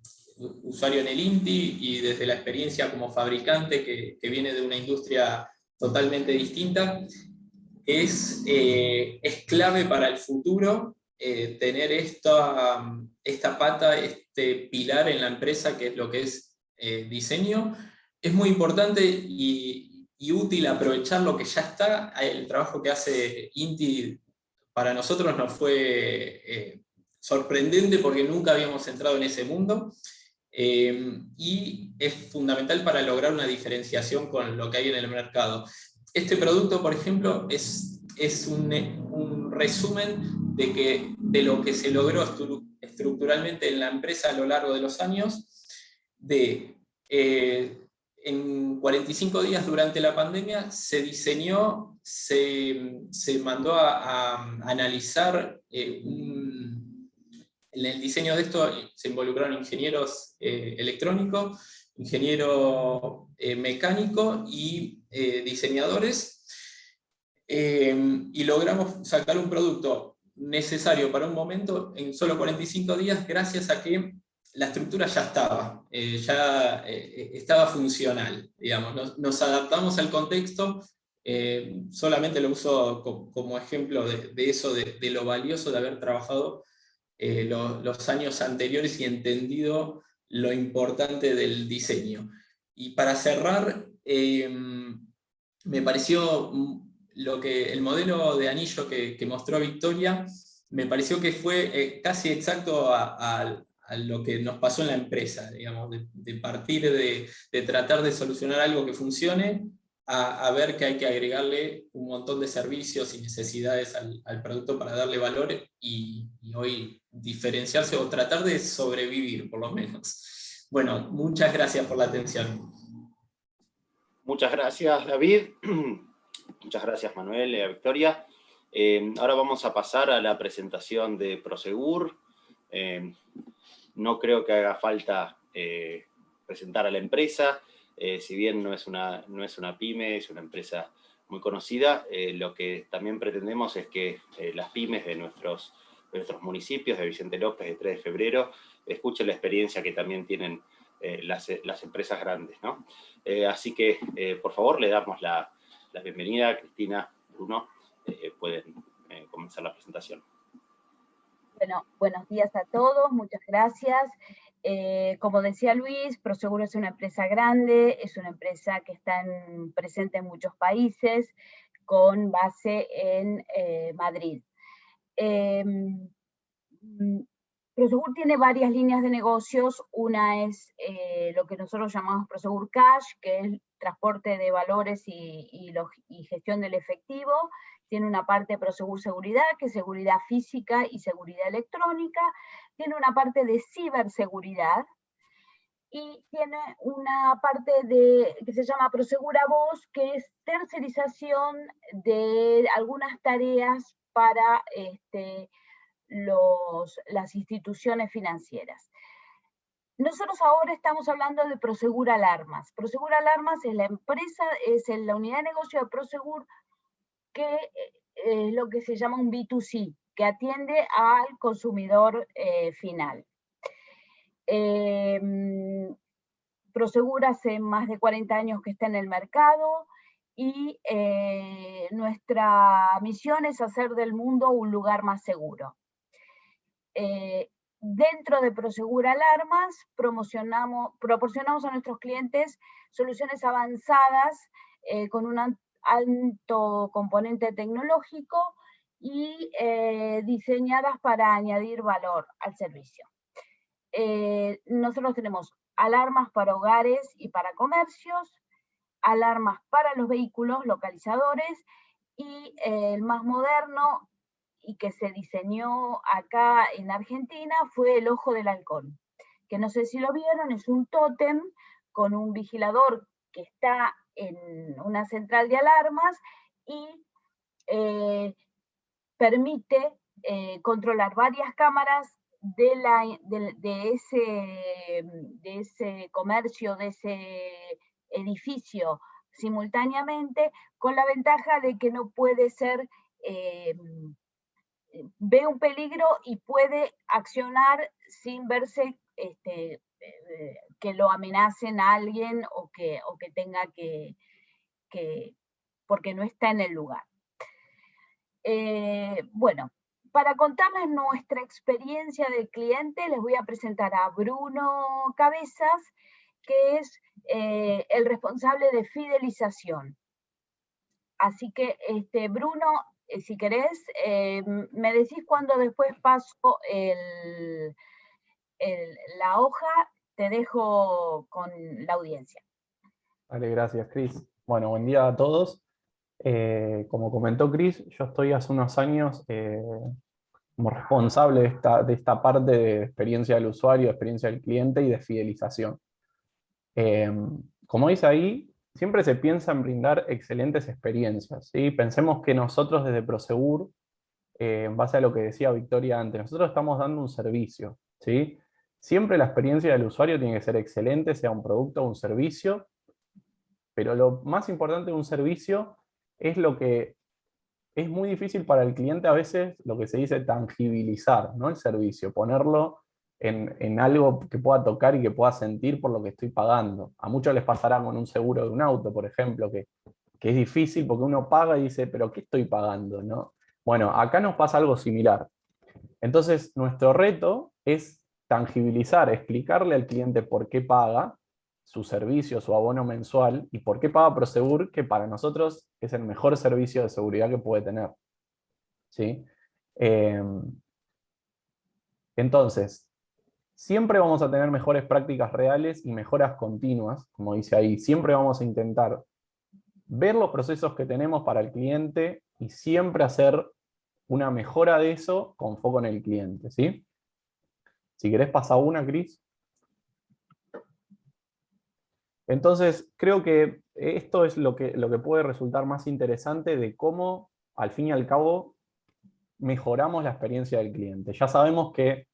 el INTI, y desde la experiencia como fabricante que viene de una industria totalmente distinta. Es clave para el futuro tener esta pata, este pilar en la empresa, que es lo que es diseño. Es muy importante y útil aprovechar lo que ya está. El trabajo que hace INTI para nosotros nos fue sorprendente porque nunca habíamos entrado en ese mundo. Y es fundamental para lograr una diferenciación con lo que hay en el mercado. Este producto, por ejemplo, es un resumen de lo que se logró estructuralmente en la empresa a lo largo de los años. En 45 días durante la pandemia se diseñó, se mandó a analizar en el diseño de esto se involucraron ingenieros electrónicos, ingeniero mecánico y diseñadores, y logramos sacar un producto necesario para un momento en solo 45 días, gracias a que la estructura ya estaba funcional, digamos. Nos adaptamos al contexto, Solamente lo uso como ejemplo de eso, de lo valioso de haber trabajado los años anteriores y entendido lo importante del diseño. Y para cerrar, me pareció el modelo de anillo que mostró Victoria, me pareció que fue casi exacto a lo que nos pasó en la empresa, digamos, de partir de tratar de solucionar algo que funcione, a ver que hay que agregarle un montón de servicios y necesidades al producto para darle valor y hoy diferenciarse o tratar de sobrevivir, por lo menos. Bueno, muchas gracias por la atención. Muchas gracias, David. Muchas gracias, Manuel y Victoria. Ahora vamos a pasar a la presentación de Prosegur. No creo que haga falta presentar a la empresa. Si bien no es una pyme, es una empresa muy conocida, lo que también pretendemos es que las pymes de nuestros municipios, de Vicente López, de 3 de febrero, escuchen la experiencia que también tienen las empresas grandes, ¿no? Así que, por favor, le damos la bienvenida. Cristina, Bruno, pueden comenzar la presentación. Bueno, buenos días a todos, muchas gracias. Como decía Luis, Prosegur es una empresa grande, es una empresa que está presente en muchos países, con base en Madrid. Prosegur tiene varias líneas de negocios. Una es lo que nosotros llamamos Prosegur Cash, que es transporte de valores y gestión del efectivo. Tiene una parte de Prosegur Seguridad, que es seguridad física y seguridad electrónica. Tiene una parte de ciberseguridad. Y tiene una parte que se llama Prosegur Voz, que es tercerización de algunas tareas para las instituciones financieras. Nosotros ahora estamos hablando de Prosegur Alarmas. Prosegur Alarmas es la empresa, es la unidad de negocio de Prosegur, que es lo que se llama un B2C, que atiende al consumidor final. Prosegur hace más de 40 años que está en el mercado y nuestra misión es hacer del mundo un lugar más seguro. Dentro de Prosegur Alarmas proporcionamos a nuestros clientes soluciones avanzadas con un alto componente tecnológico y diseñadas para añadir valor al servicio. Nosotros tenemos alarmas para hogares y para comercios, alarmas para los vehículos, localizadores, y el más moderno y que se diseñó acá en Argentina fue el Ojo del Halcón, que no sé si lo vieron, es un tótem con un vigilador que está en una central de alarmas y permite controlar varias cámaras de ese comercio, de ese edificio simultáneamente, con la ventaja de que no puede ser, ve un peligro y puede accionar sin verse que lo amenacen a alguien o que tenga porque no está en el lugar. Bueno, para contarles nuestra experiencia del cliente, les voy a presentar a Bruno Cabezas, que es el responsable de fidelización. Así que, Bruno, si querés, me decís cuando después paso la hoja, te dejo con la audiencia. Vale, gracias, Cris. Bueno, buen día a todos. Como comentó Cris, yo estoy hace unos años como responsable de esta parte de experiencia del usuario, experiencia del cliente y de fidelización. Como dice ahí, siempre se piensa en brindar excelentes experiencias, ¿sí? Pensemos que nosotros desde Prosegur, en base a lo que decía Victoria antes, nosotros estamos dando un servicio, ¿sí? Siempre la experiencia del usuario tiene que ser excelente, sea un producto o un servicio, pero lo más importante de un servicio es lo que es muy difícil para el cliente a veces, lo que se dice tangibilizar, ¿no? El servicio, ponerlo en algo que pueda tocar y que pueda sentir por lo que estoy pagando. A muchos les pasará con un seguro de un auto, por ejemplo, que que es difícil porque uno paga y dice, pero ¿qué estoy pagando? ¿No? Bueno, acá nos pasa algo similar. Entonces, nuestro reto es tangibilizar, explicarle al cliente por qué paga su servicio, su abono mensual, y por qué paga Prosegur, que para nosotros es el mejor servicio de seguridad que puede tener. ¿Sí? Entonces, siempre vamos a tener mejores prácticas reales y mejoras continuas, como dice ahí. Siempre vamos a intentar ver los procesos que tenemos para el cliente y siempre hacer una mejora de eso con foco en el cliente, ¿sí? Si querés pasa una, Cris. Entonces, creo que esto es lo que puede resultar más interesante de cómo, al fin y al cabo, mejoramos la experiencia del cliente. Ya sabemos que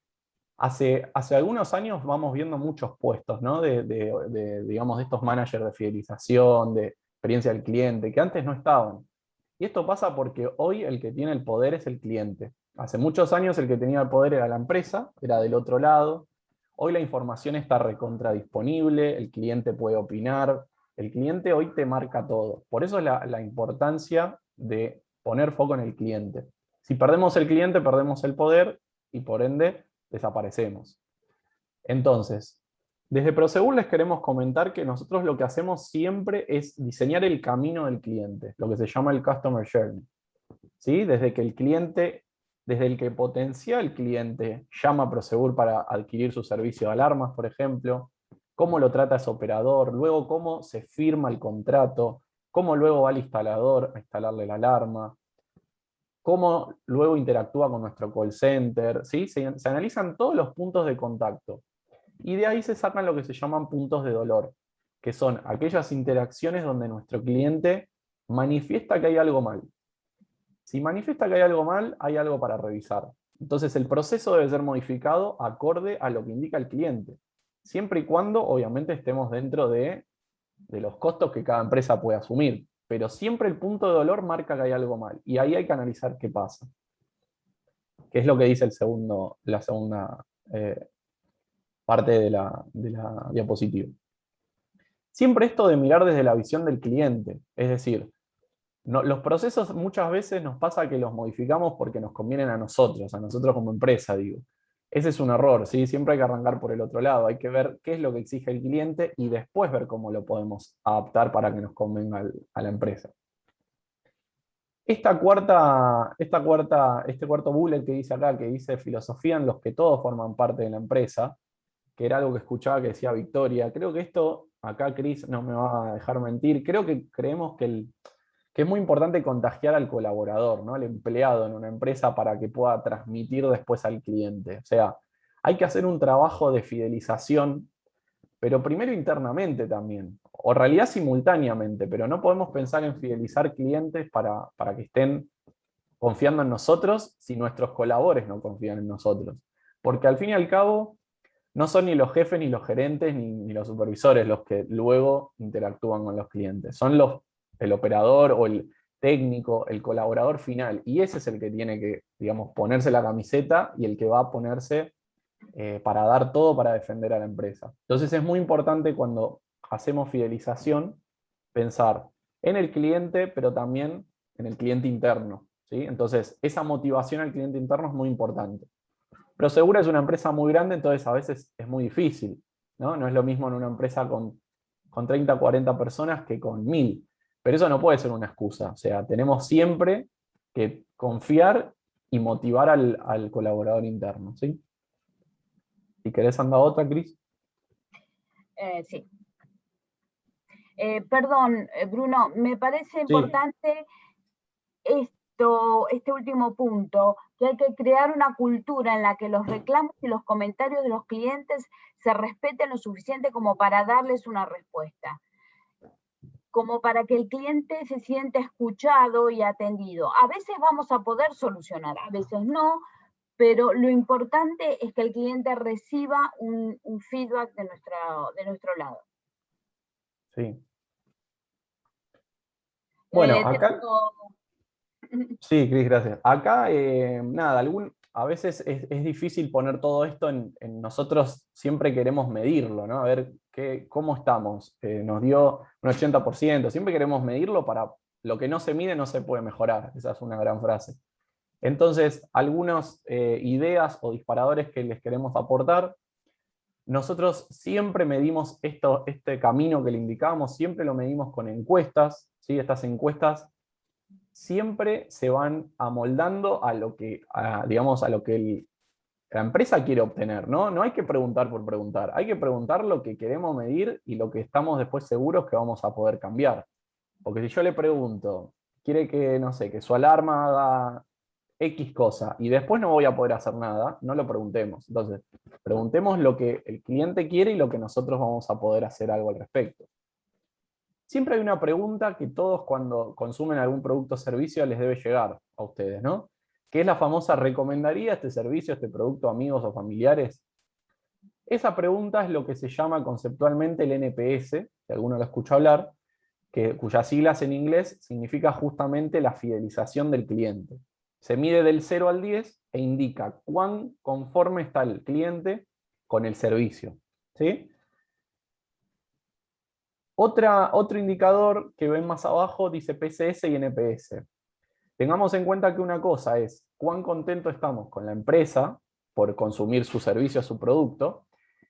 hace algunos años vamos viendo muchos puestos, ¿no? Digamos, de estos managers de fidelización, de experiencia del cliente, que antes no estaban. Y esto pasa porque hoy el que tiene el poder es el cliente. Hace muchos años el que tenía el poder era la empresa, era del otro lado. Hoy la información está recontra disponible, el cliente puede opinar, el cliente hoy te marca todo. Por eso es la importancia de poner foco en el cliente. Si perdemos el cliente, perdemos el poder y por ende desaparecemos. Entonces, desde Prosegur les queremos comentar que nosotros lo que hacemos siempre es diseñar el camino del cliente, lo que se llama el Customer Journey. ¿Sí? Desde el que potencia el cliente llama a Prosegur para adquirir su servicio de alarmas, por ejemplo, cómo lo trata ese operador, luego cómo se firma el contrato, cómo luego va el instalador a instalarle la alarma, cómo luego interactúa con nuestro call center, ¿sí? Se analizan todos los puntos de contacto. Y de ahí se sacan lo que se llaman puntos de dolor, que son aquellas interacciones donde nuestro cliente manifiesta que hay algo mal. Si manifiesta que hay algo mal, hay algo para revisar. Entonces el proceso debe ser modificado acorde a lo que indica el cliente, siempre y cuando obviamente estemos dentro de los costos que cada empresa puede asumir. Pero siempre el punto de dolor marca que hay algo mal, y ahí hay que analizar qué pasa. Que es lo que dice la segunda parte de la diapositiva. Siempre esto de mirar desde la visión del cliente, es decir, los procesos muchas veces nos pasa que los modificamos porque nos convienen a nosotros como empresa, digo. Ese es un error, ¿sí? Siempre hay que arrancar por el otro lado, hay que ver qué es lo que exige el cliente y después ver cómo lo podemos adaptar para que nos convenga a la empresa. Este cuarto bullet que dice acá, que dice filosofía en los que todos forman parte de la empresa, que era algo que escuchaba que decía Victoria. Creo que esto, acá Cris no me va a dejar mentir, creemos que es muy importante contagiar al colaborador, ¿no? Al empleado en una empresa para que pueda transmitir después al cliente. O sea, hay que hacer un trabajo de fidelización, pero primero internamente también, o en realidad simultáneamente, pero no podemos pensar en fidelizar clientes para que estén confiando en nosotros si nuestros colaboradores no confían en nosotros. Porque al fin y al cabo, no son ni los jefes, ni los gerentes, ni los supervisores los que luego interactúan con los clientes. Son el operador o el técnico, el colaborador final. Y ese es el que tiene que, digamos, ponerse la camiseta y el que va a ponerse para dar todo para defender a la empresa. Entonces es muy importante cuando hacemos fidelización pensar en el cliente, pero también en el cliente interno, ¿sí? Entonces esa motivación al cliente interno es muy importante. Prosegur es una empresa muy grande, entonces a veces es muy difícil, ¿no? No es lo mismo en una empresa con 30 o 40 personas que con 1000. Pero eso no puede ser una excusa. O sea, tenemos siempre que confiar y motivar al colaborador interno, ¿sí? Si querés andar otra, Cris. Sí. Perdón, Bruno, me parece importante este último punto, que hay que crear una cultura en la que los reclamos y los comentarios de los clientes se respeten lo suficiente como para darles una respuesta, como para que el cliente se sienta escuchado y atendido. A veces vamos a poder solucionar, a veces no, pero lo importante es que el cliente reciba un feedback de nuestro lado. Sí. Bueno, acá... Sí, Cris, gracias. Acá, nada, a veces es difícil poner todo esto en nosotros, siempre queremos medirlo, ¿no? A ver cómo estamos. Nos dio un 80%, siempre queremos medirlo para lo que no se mide no se puede mejorar. Esa es una gran frase. Entonces, algunas ideas o disparadores que les queremos aportar. Nosotros siempre medimos este camino que le indicamos, siempre lo medimos con encuestas, ¿sí? Estas encuestas siempre se van amoldando a lo que, digamos, a lo que la empresa quiere obtener, ¿no? No hay que preguntar por preguntar, hay que preguntar lo que queremos medir y lo que estamos después seguros que vamos a poder cambiar. Porque si yo le pregunto, quiere que, no sé, que su alarma haga X cosa y después no voy a poder hacer nada, no lo preguntemos. Entonces, preguntemos lo que el cliente quiere y lo que nosotros vamos a poder hacer algo al respecto. Siempre hay una pregunta que todos cuando consumen algún producto o servicio les debe llegar a ustedes, ¿no? Que es la famosa, ¿recomendaría este servicio, este producto a amigos o familiares? Esa pregunta es lo que se llama conceptualmente el NPS, si alguno lo escucha hablar, cuyas siglas en inglés significa justamente la fidelización del cliente. Se mide del 0 al 10 e indica cuán conforme está el cliente con el servicio, ¿sí? Otro indicador que ven más abajo dice PCS y NPS. Tengamos en cuenta que una cosa es cuán contento estamos con la empresa por consumir su servicio o su producto,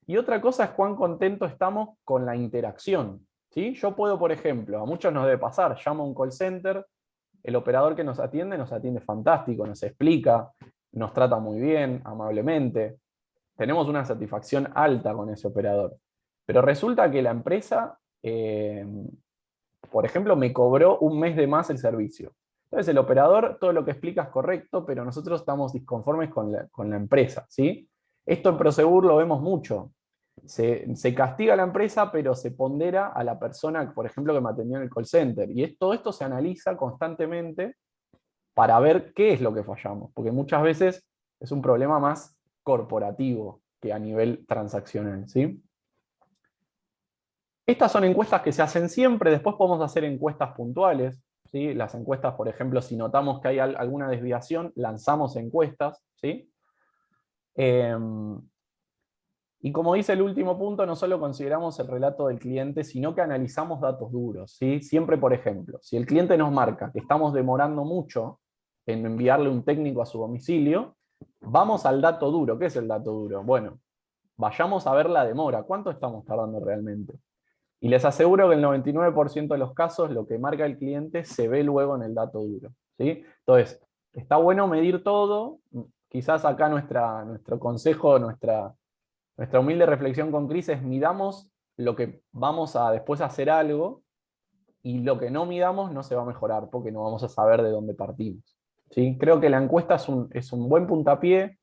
y otra cosa es cuán contento estamos con la interacción, ¿sí? Yo puedo, por ejemplo, a muchos nos debe pasar, llamo a un call center, el operador que nos atiende fantástico, nos explica, nos trata muy bien, amablemente, tenemos una satisfacción alta con ese operador. Pero resulta que la empresa, por ejemplo, me cobró un mes de más el servicio. Entonces el operador, todo lo que explica es correcto, pero nosotros estamos disconformes con la empresa, ¿sí? Esto en Prosegur lo vemos mucho. Se castiga a la empresa, pero se pondera a la persona, por ejemplo, que me atendió en el call center. Y todo esto se analiza constantemente para ver qué es lo que fallamos, porque muchas veces es un problema más corporativo que a nivel transaccional, ¿sí? Estas son encuestas que se hacen siempre, después podemos hacer encuestas puntuales, ¿sí? Las encuestas, por ejemplo, si notamos que hay alguna desviación, lanzamos encuestas, ¿sí? Y como dice el último punto, no solo consideramos el relato del cliente, sino que analizamos datos duros, ¿sí? Siempre, por ejemplo, si el cliente nos marca que estamos demorando mucho en enviarle un técnico a su domicilio, vamos al dato duro. ¿Qué es el dato duro? Bueno, vayamos a ver la demora. ¿Cuánto estamos tardando realmente? Y les aseguro que el 99% de los casos lo que marca el cliente se ve luego en el dato duro, ¿sí? Entonces, está bueno medir todo. Quizás acá nuestro consejo, nuestra humilde reflexión con Cris es midamos lo que vamos a después hacer algo y lo que no midamos no se va a mejorar porque no vamos a saber de dónde partimos, ¿sí? Creo que la encuesta es un buen puntapié.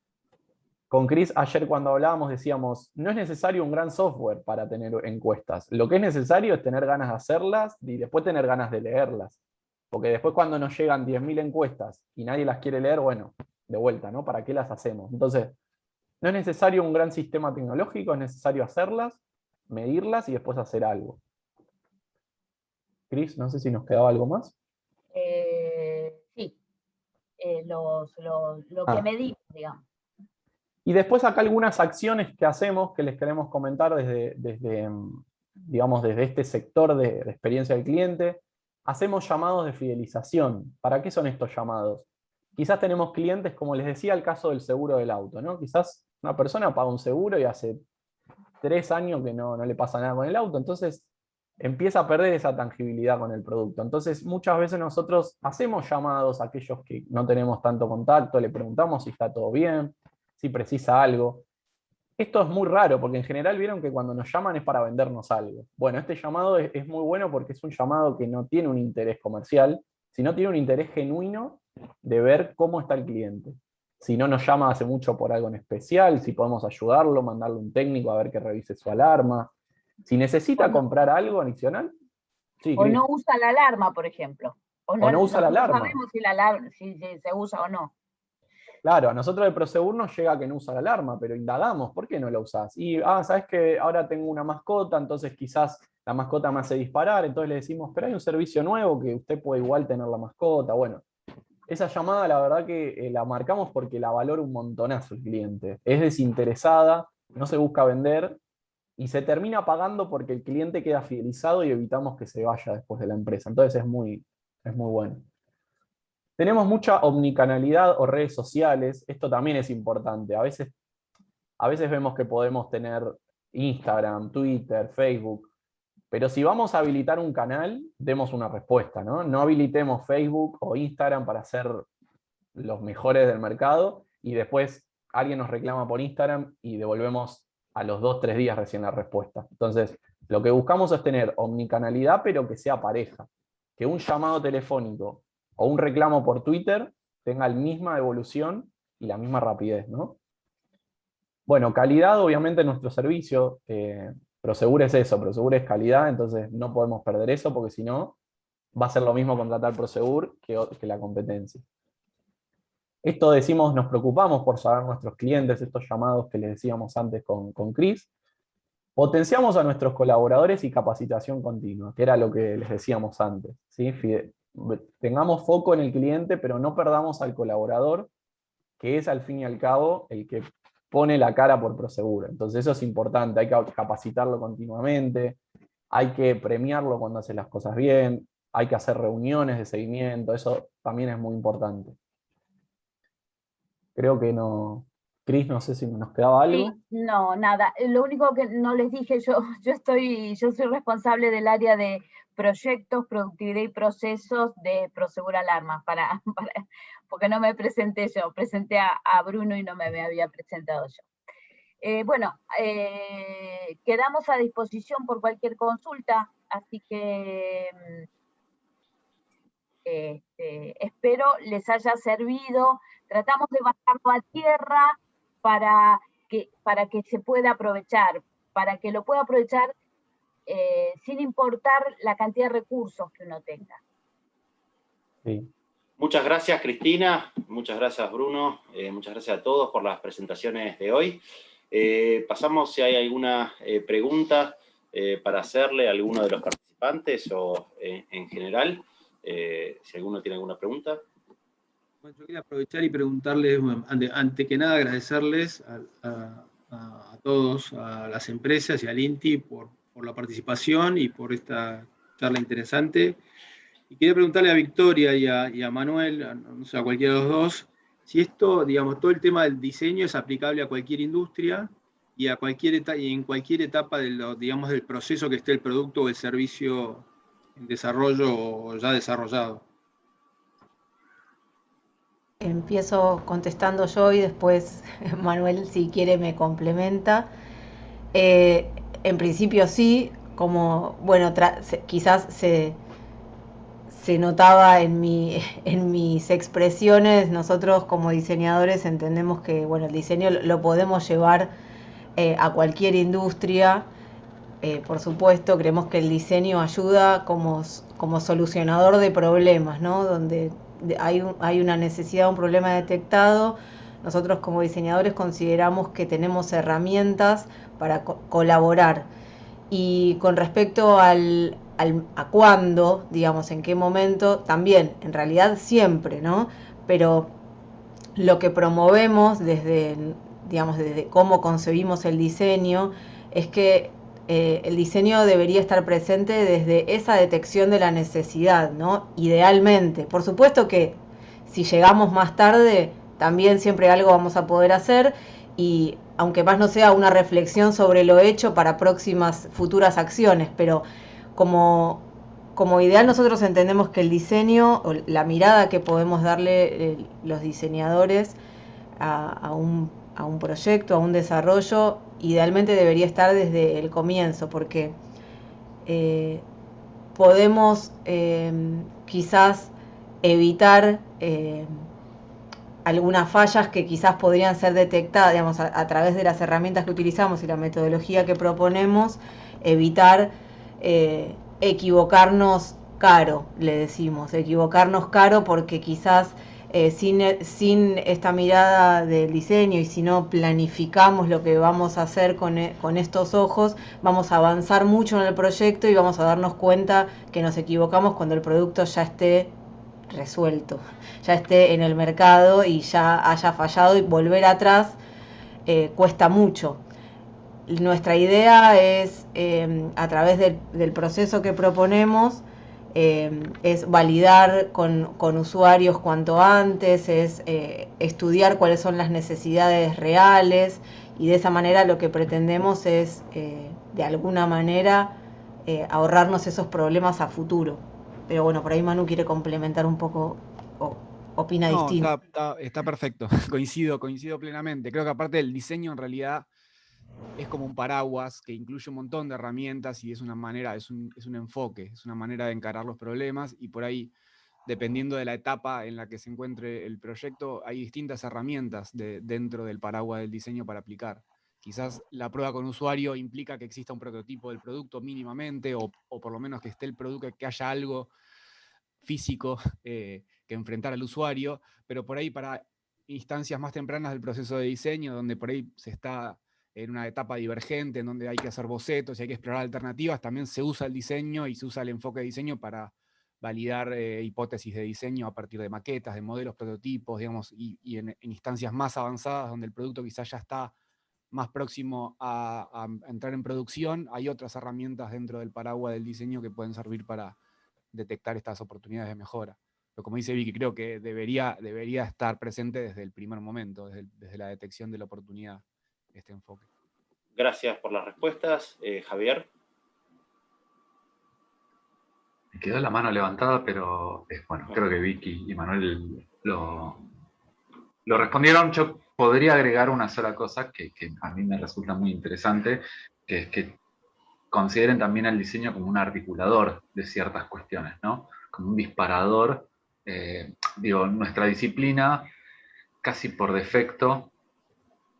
Con Cris ayer cuando hablábamos decíamos, no es necesario un gran software para tener encuestas. Lo que es necesario es tener ganas de hacerlas y después tener ganas de leerlas. Porque después cuando nos llegan 10.000 encuestas y nadie las quiere leer, bueno, de vuelta, ¿no? ¿Para qué las hacemos? Entonces, no es necesario un gran sistema tecnológico, es necesario hacerlas, medirlas y después hacer algo. Cris, no sé si nos quedaba algo más. Sí, lo que medimos, digamos. Y después acá algunas acciones que hacemos que les queremos comentar digamos, desde este sector de experiencia del cliente. Hacemos llamados de fidelización. ¿Para qué son estos llamados? Quizás tenemos clientes, como les decía, el caso del seguro del auto, ¿no? Quizás una persona paga un seguro y hace 3 años que no le pasa nada con el auto, entonces empieza a perder esa tangibilidad con el producto. Entonces muchas veces nosotros hacemos llamados a aquellos que no tenemos tanto contacto, le preguntamos si está todo bien, si precisa algo. Esto es muy raro, porque en general vieron que cuando nos llaman es para vendernos algo. Bueno, este llamado es muy bueno porque es un llamado que no tiene un interés comercial, sino tiene un interés genuino de ver cómo está el cliente. Si no nos llama hace mucho por algo en especial, si podemos ayudarlo, mandarle un técnico a ver que revise su alarma. Si necesita comprar algo adicional. Sí, o no usa la alarma, por ejemplo. O no usa la alarma. No sabemos si la alarma si se usa o no. Claro, a nosotros de Prosegur nos llega que no usa la alarma, pero indagamos, ¿por qué no la usás? Y, ¿sabes que ahora tengo una mascota, entonces quizás la mascota me hace disparar, entonces le decimos, pero hay un servicio nuevo que usted puede igual tener la mascota. Bueno, esa llamada la verdad que la marcamos porque la valora un montonazo el cliente. Es desinteresada, no se busca vender y se termina pagando porque el cliente queda fidelizado y evitamos que se vaya después de la empresa. Entonces es muy bueno. Tenemos mucha omnicanalidad o redes sociales. Esto también es importante. A veces vemos que podemos tener Instagram, Twitter, Facebook, pero si vamos a habilitar un canal, demos una respuesta, ¿no? No habilitemos Facebook o Instagram para ser los mejores del mercado y después alguien nos reclama por Instagram y devolvemos a los 2-3 días recién la respuesta. Entonces, lo que buscamos es tener omnicanalidad, pero que sea pareja. Que un llamado telefónico o un reclamo por Twitter tenga la misma evolución y la misma rapidez, ¿no? Bueno, calidad, obviamente, en nuestro servicio. Prosegur es eso, Prosegur es calidad, entonces no podemos perder eso, porque si no, va a ser lo mismo contratar Prosegur que la competencia. Esto decimos, nos preocupamos por saber nuestros clientes, estos llamados que les decíamos antes con Cris. Potenciamos a nuestros colaboradores y capacitación continua, que era lo que les decíamos antes, ¿sí? Tengamos foco en el cliente, pero no perdamos al colaborador, que es al fin y al cabo el que pone la cara por Prosegur. Entonces eso es importante, hay que capacitarlo continuamente, hay que premiarlo cuando hace las cosas bien, hay que hacer reuniones de seguimiento, eso también es muy importante. Creo que no... Cris, no sé si nos quedaba algo. Sí, no, nada. Lo único que no les dije, yo soy responsable del área de proyectos, productividad y procesos de Prosegur Alarmas, porque no me presenté yo, presenté a Bruno y no me había presentado yo. Bueno, quedamos a disposición por cualquier consulta, así que espero les haya servido. Tratamos de bajarlo a tierra para que se pueda aprovechar, para que lo pueda aprovechar sin importar la cantidad de recursos que uno tenga. Sí. Muchas gracias, Cristina. Muchas gracias, Bruno. Muchas gracias a todos por las presentaciones de hoy. Pasamos si hay alguna pregunta para hacerle a alguno de los participantes o en general. Si alguno tiene alguna pregunta. Bueno, yo quería aprovechar y preguntarles, ante que nada agradecerles a todos, a las empresas y al INTI por la participación y por esta charla interesante. Y quería preguntarle a Victoria y a Manuel, no sé, a cualquiera de los dos, si esto, digamos, todo el tema del diseño es aplicable a cualquier industria y en cualquier etapa del proceso que esté el producto o el servicio en desarrollo o ya desarrollado. Empiezo contestando yo y después Manuel, si quiere, me complementa. En principio sí, como, bueno, quizás se notaba en mis expresiones, nosotros como diseñadores entendemos que, bueno, el diseño lo podemos llevar a cualquier industria. Por supuesto, creemos que el diseño ayuda como solucionador de problemas, ¿no? Donde hay una necesidad, un problema detectado, nosotros como diseñadores consideramos que tenemos herramientas para colaborar. Y con respecto a cuándo, digamos, en qué momento, también, en realidad siempre, ¿no? Pero lo que promovemos desde cómo concebimos el diseño es que el diseño debería estar presente desde esa detección de la necesidad, ¿no? Idealmente. Por supuesto que si llegamos más tarde, también siempre algo vamos a poder hacer, y aunque más no sea una reflexión sobre lo hecho para próximas futuras acciones, pero como ideal nosotros entendemos que el diseño, o la mirada que podemos darle los diseñadores a un proyecto, a un desarrollo, idealmente debería estar desde el comienzo, porque podemos quizás evitar algunas fallas que quizás podrían ser detectadas, digamos, a través de las herramientas que utilizamos y la metodología que proponemos, evitar equivocarnos caro, le decimos, equivocarnos caro porque quizás sin esta mirada del diseño y si no planificamos lo que vamos a hacer con estos ojos, vamos a avanzar mucho en el proyecto y vamos a darnos cuenta que nos equivocamos cuando el producto ya esté resuelto, ya esté en el mercado y ya haya fallado, y volver atrás cuesta mucho. Nuestra idea es, a través del proceso que proponemos, es validar con usuarios cuanto antes, es estudiar cuáles son las necesidades reales, y de esa manera lo que pretendemos es, de alguna manera, ahorrarnos esos problemas a futuro. Pero bueno, por ahí Manu quiere complementar un poco, o opina distinto. Está perfecto, coincido plenamente. Creo que aparte del diseño en realidad es como un paraguas que incluye un montón de herramientas y es una manera, es un enfoque, es una manera de encarar los problemas, y por ahí, dependiendo de la etapa en la que se encuentre el proyecto, hay distintas herramientas dentro del paraguas del diseño para aplicar. Quizás la prueba con usuario implica que exista un prototipo del producto mínimamente, o por lo menos que esté el producto, que haya algo físico que enfrentar al usuario, pero por ahí para instancias más tempranas del proceso de diseño, donde por ahí se está en una etapa divergente, en donde hay que hacer bocetos y hay que explorar alternativas, también se usa el diseño y se usa el enfoque de diseño para validar hipótesis de diseño a partir de maquetas, de modelos, prototipos, digamos, y en instancias más avanzadas, donde el producto quizás ya está más próximo a entrar en producción, hay otras herramientas dentro del paraguas del diseño que pueden servir para detectar estas oportunidades de mejora. Pero como dice Vicky, creo que debería estar presente desde el primer momento, desde la detección de la oportunidad, este enfoque. Gracias por las respuestas. Javier. Me quedó la mano levantada, pero bueno, creo que Vicky y Manuel lo respondieron. Yo podría agregar una sola cosa que a mí me resulta muy interesante, que es que consideren también el diseño como un articulador de ciertas cuestiones, ¿no? Como un disparador. Nuestra disciplina casi por defecto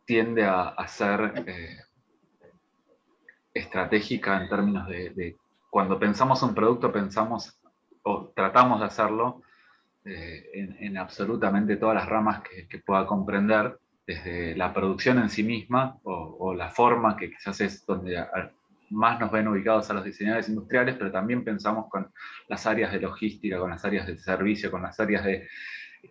tiende a ser estratégica en términos de cuando pensamos un producto, pensamos o tratamos de hacerlo en absolutamente todas las ramas que pueda comprender, desde la producción en sí misma o la forma, que quizás es donde más nos ven ubicados a los diseñadores industriales, pero también pensamos con las áreas de logística, con las áreas de servicio, con las áreas de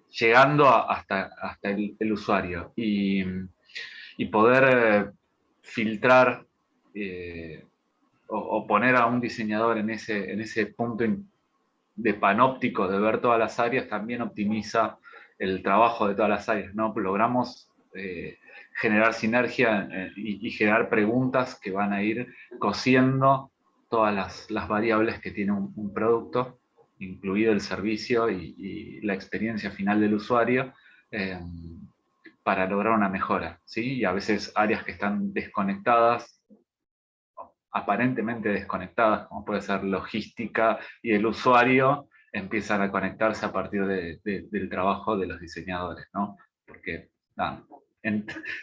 llegando hasta el usuario, y poder filtrar o poner a un diseñador en ese punto de panóptico de ver todas las áreas, también optimiza el trabajo de todas las áreas, ¿no? Logramos generar sinergia y generar preguntas que van a ir cosiendo todas las variables que tiene un producto, incluido el servicio y la experiencia final del usuario, para lograr una mejora, ¿sí? Y a veces áreas que están desconectadas, aparentemente desconectadas, como puede ser logística y el usuario, empiezan a conectarse a partir del trabajo de los diseñadores, ¿no? Porque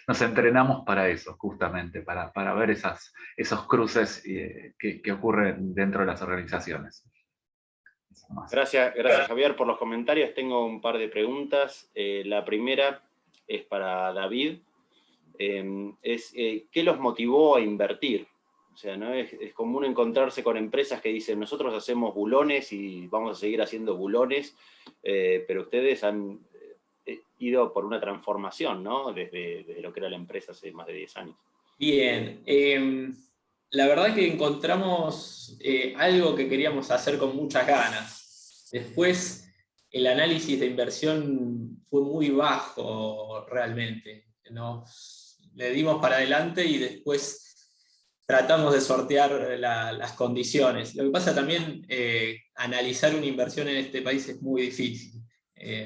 nos entrenamos para eso, justamente, para ver esos cruces que ocurren dentro de las organizaciones. Gracias Javier por los comentarios. Tengo un par de preguntas. La primera es para David. ¿Qué los motivó a invertir? O sea, ¿no? Es común encontrarse con empresas que dicen, nosotros hacemos bulones y vamos a seguir haciendo bulones, pero ustedes han ido por una transformación, ¿no? Desde lo que era la empresa hace más de 10 años. Bien. La verdad que encontramos algo que queríamos hacer con muchas ganas. Después, el análisis de inversión fue muy bajo realmente. Le dimos para adelante y después tratamos de sortear las condiciones. Lo que pasa también, analizar una inversión en este país es muy difícil.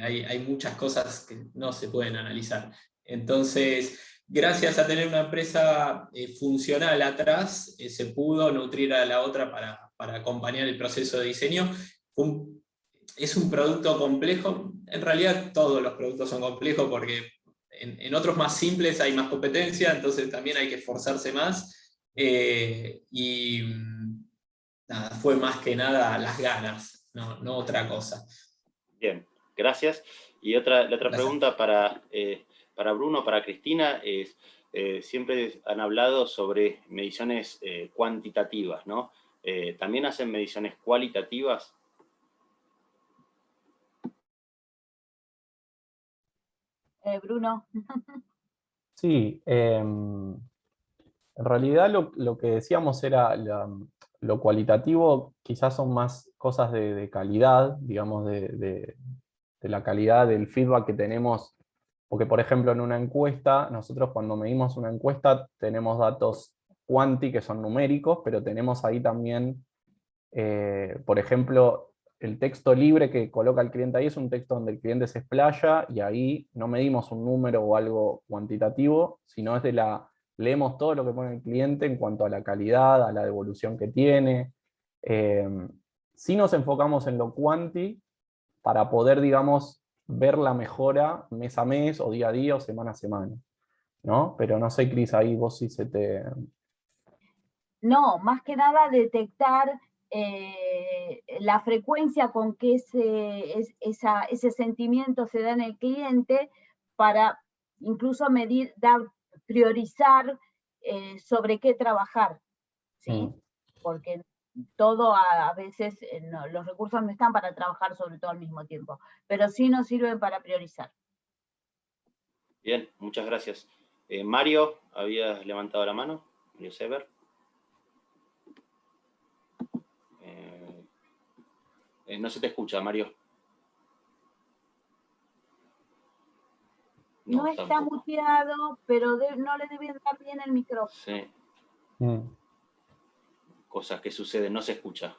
Hay muchas cosas que no se pueden analizar. Entonces, gracias a tener una empresa funcional atrás, se pudo nutrir a la otra para acompañar el proceso de diseño. Es un producto complejo. En realidad todos los productos son complejos porque en otros más simples hay más competencia, entonces también hay que esforzarse más. Nada, fue más que nada las ganas, no otra cosa. Bien, gracias. Y la otra pregunta para Bruno, para Cristina, es, siempre han hablado sobre mediciones cuantitativas, ¿no? ¿También hacen mediciones cualitativas? Bruno. Sí, en realidad lo que decíamos era lo cualitativo, quizás son más cosas de calidad, digamos, de la calidad del feedback que tenemos, porque por ejemplo en una encuesta, nosotros cuando medimos una encuesta tenemos datos quanti que son numéricos, pero tenemos ahí también, por ejemplo, el texto libre que coloca el cliente ahí es un texto donde el cliente se explaya y ahí no medimos un número o algo cuantitativo, sino es leemos todo lo que pone el cliente en cuanto a la calidad, a la devolución que tiene. Sí nos enfocamos en lo quanti para poder, digamos, ver la mejora mes a mes o día a día o semana a semana, ¿no? Pero no sé, Cris, ahí vos sí se te... No, más que nada detectar la frecuencia con que ese sentimiento se da en el cliente para incluso medir, priorizar sobre qué trabajar, ¿sí? Porque todo a veces, no, los recursos no están para trabajar sobre todo al mismo tiempo, pero sí nos sirven para priorizar. Bien, muchas gracias. Mario, habías levantado la mano. Mario Sever. No se te escucha, Mario. No está tampoco. muteado, pero no le deben dar bien el micrófono. Sí. Cosas que suceden, no se escucha.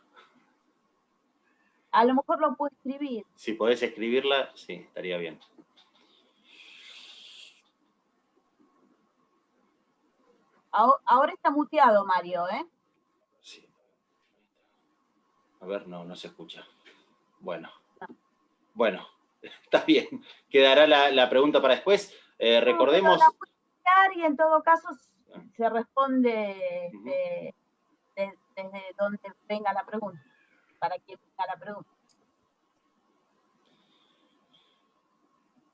A lo mejor lo puedo escribir. Si podés escribirla, sí, estaría bien. Ahora está muteado, Mario, ¿eh? Sí. A ver, no se escucha. Bueno, está bien. Quedará la pregunta para después. Recordemos... No, la puedo enviar y en todo caso se responde desde donde venga la pregunta, para quien venga la pregunta.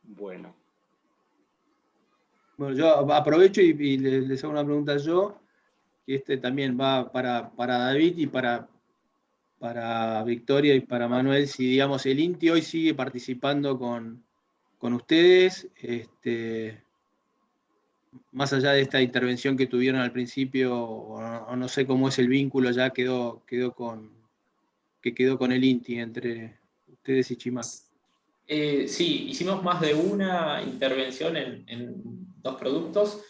Bueno, yo aprovecho y les hago una pregunta yo, que también va para David y para Victoria y para Manuel, si digamos el INTI hoy sigue participando con ustedes, más allá de esta intervención que tuvieron al principio, o no sé cómo es el vínculo, ya quedó con el INTI entre ustedes y Chimac. Sí, hicimos más de una intervención en 2 productos.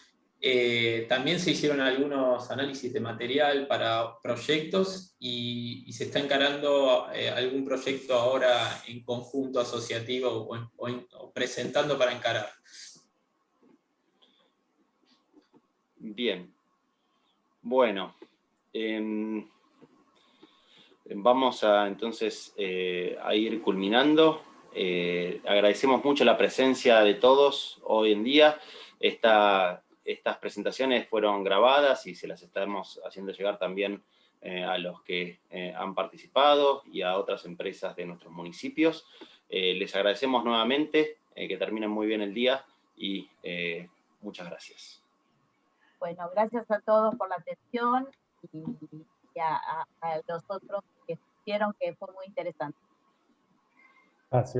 También se hicieron algunos análisis de material para proyectos y se está encarando algún proyecto ahora en conjunto asociativo o presentando para encarar. bien. Bueno, vamos entonces a ir culminando. Agradecemos mucho la presencia de todos hoy en día. Estas presentaciones fueron grabadas y se las estamos haciendo llegar también a los que han participado y a otras empresas de nuestros municipios. Les agradecemos nuevamente, que terminen muy bien el día y muchas gracias. Bueno, gracias a todos por la atención y a los otros que estuvieron, que fue muy interesante. Gracias.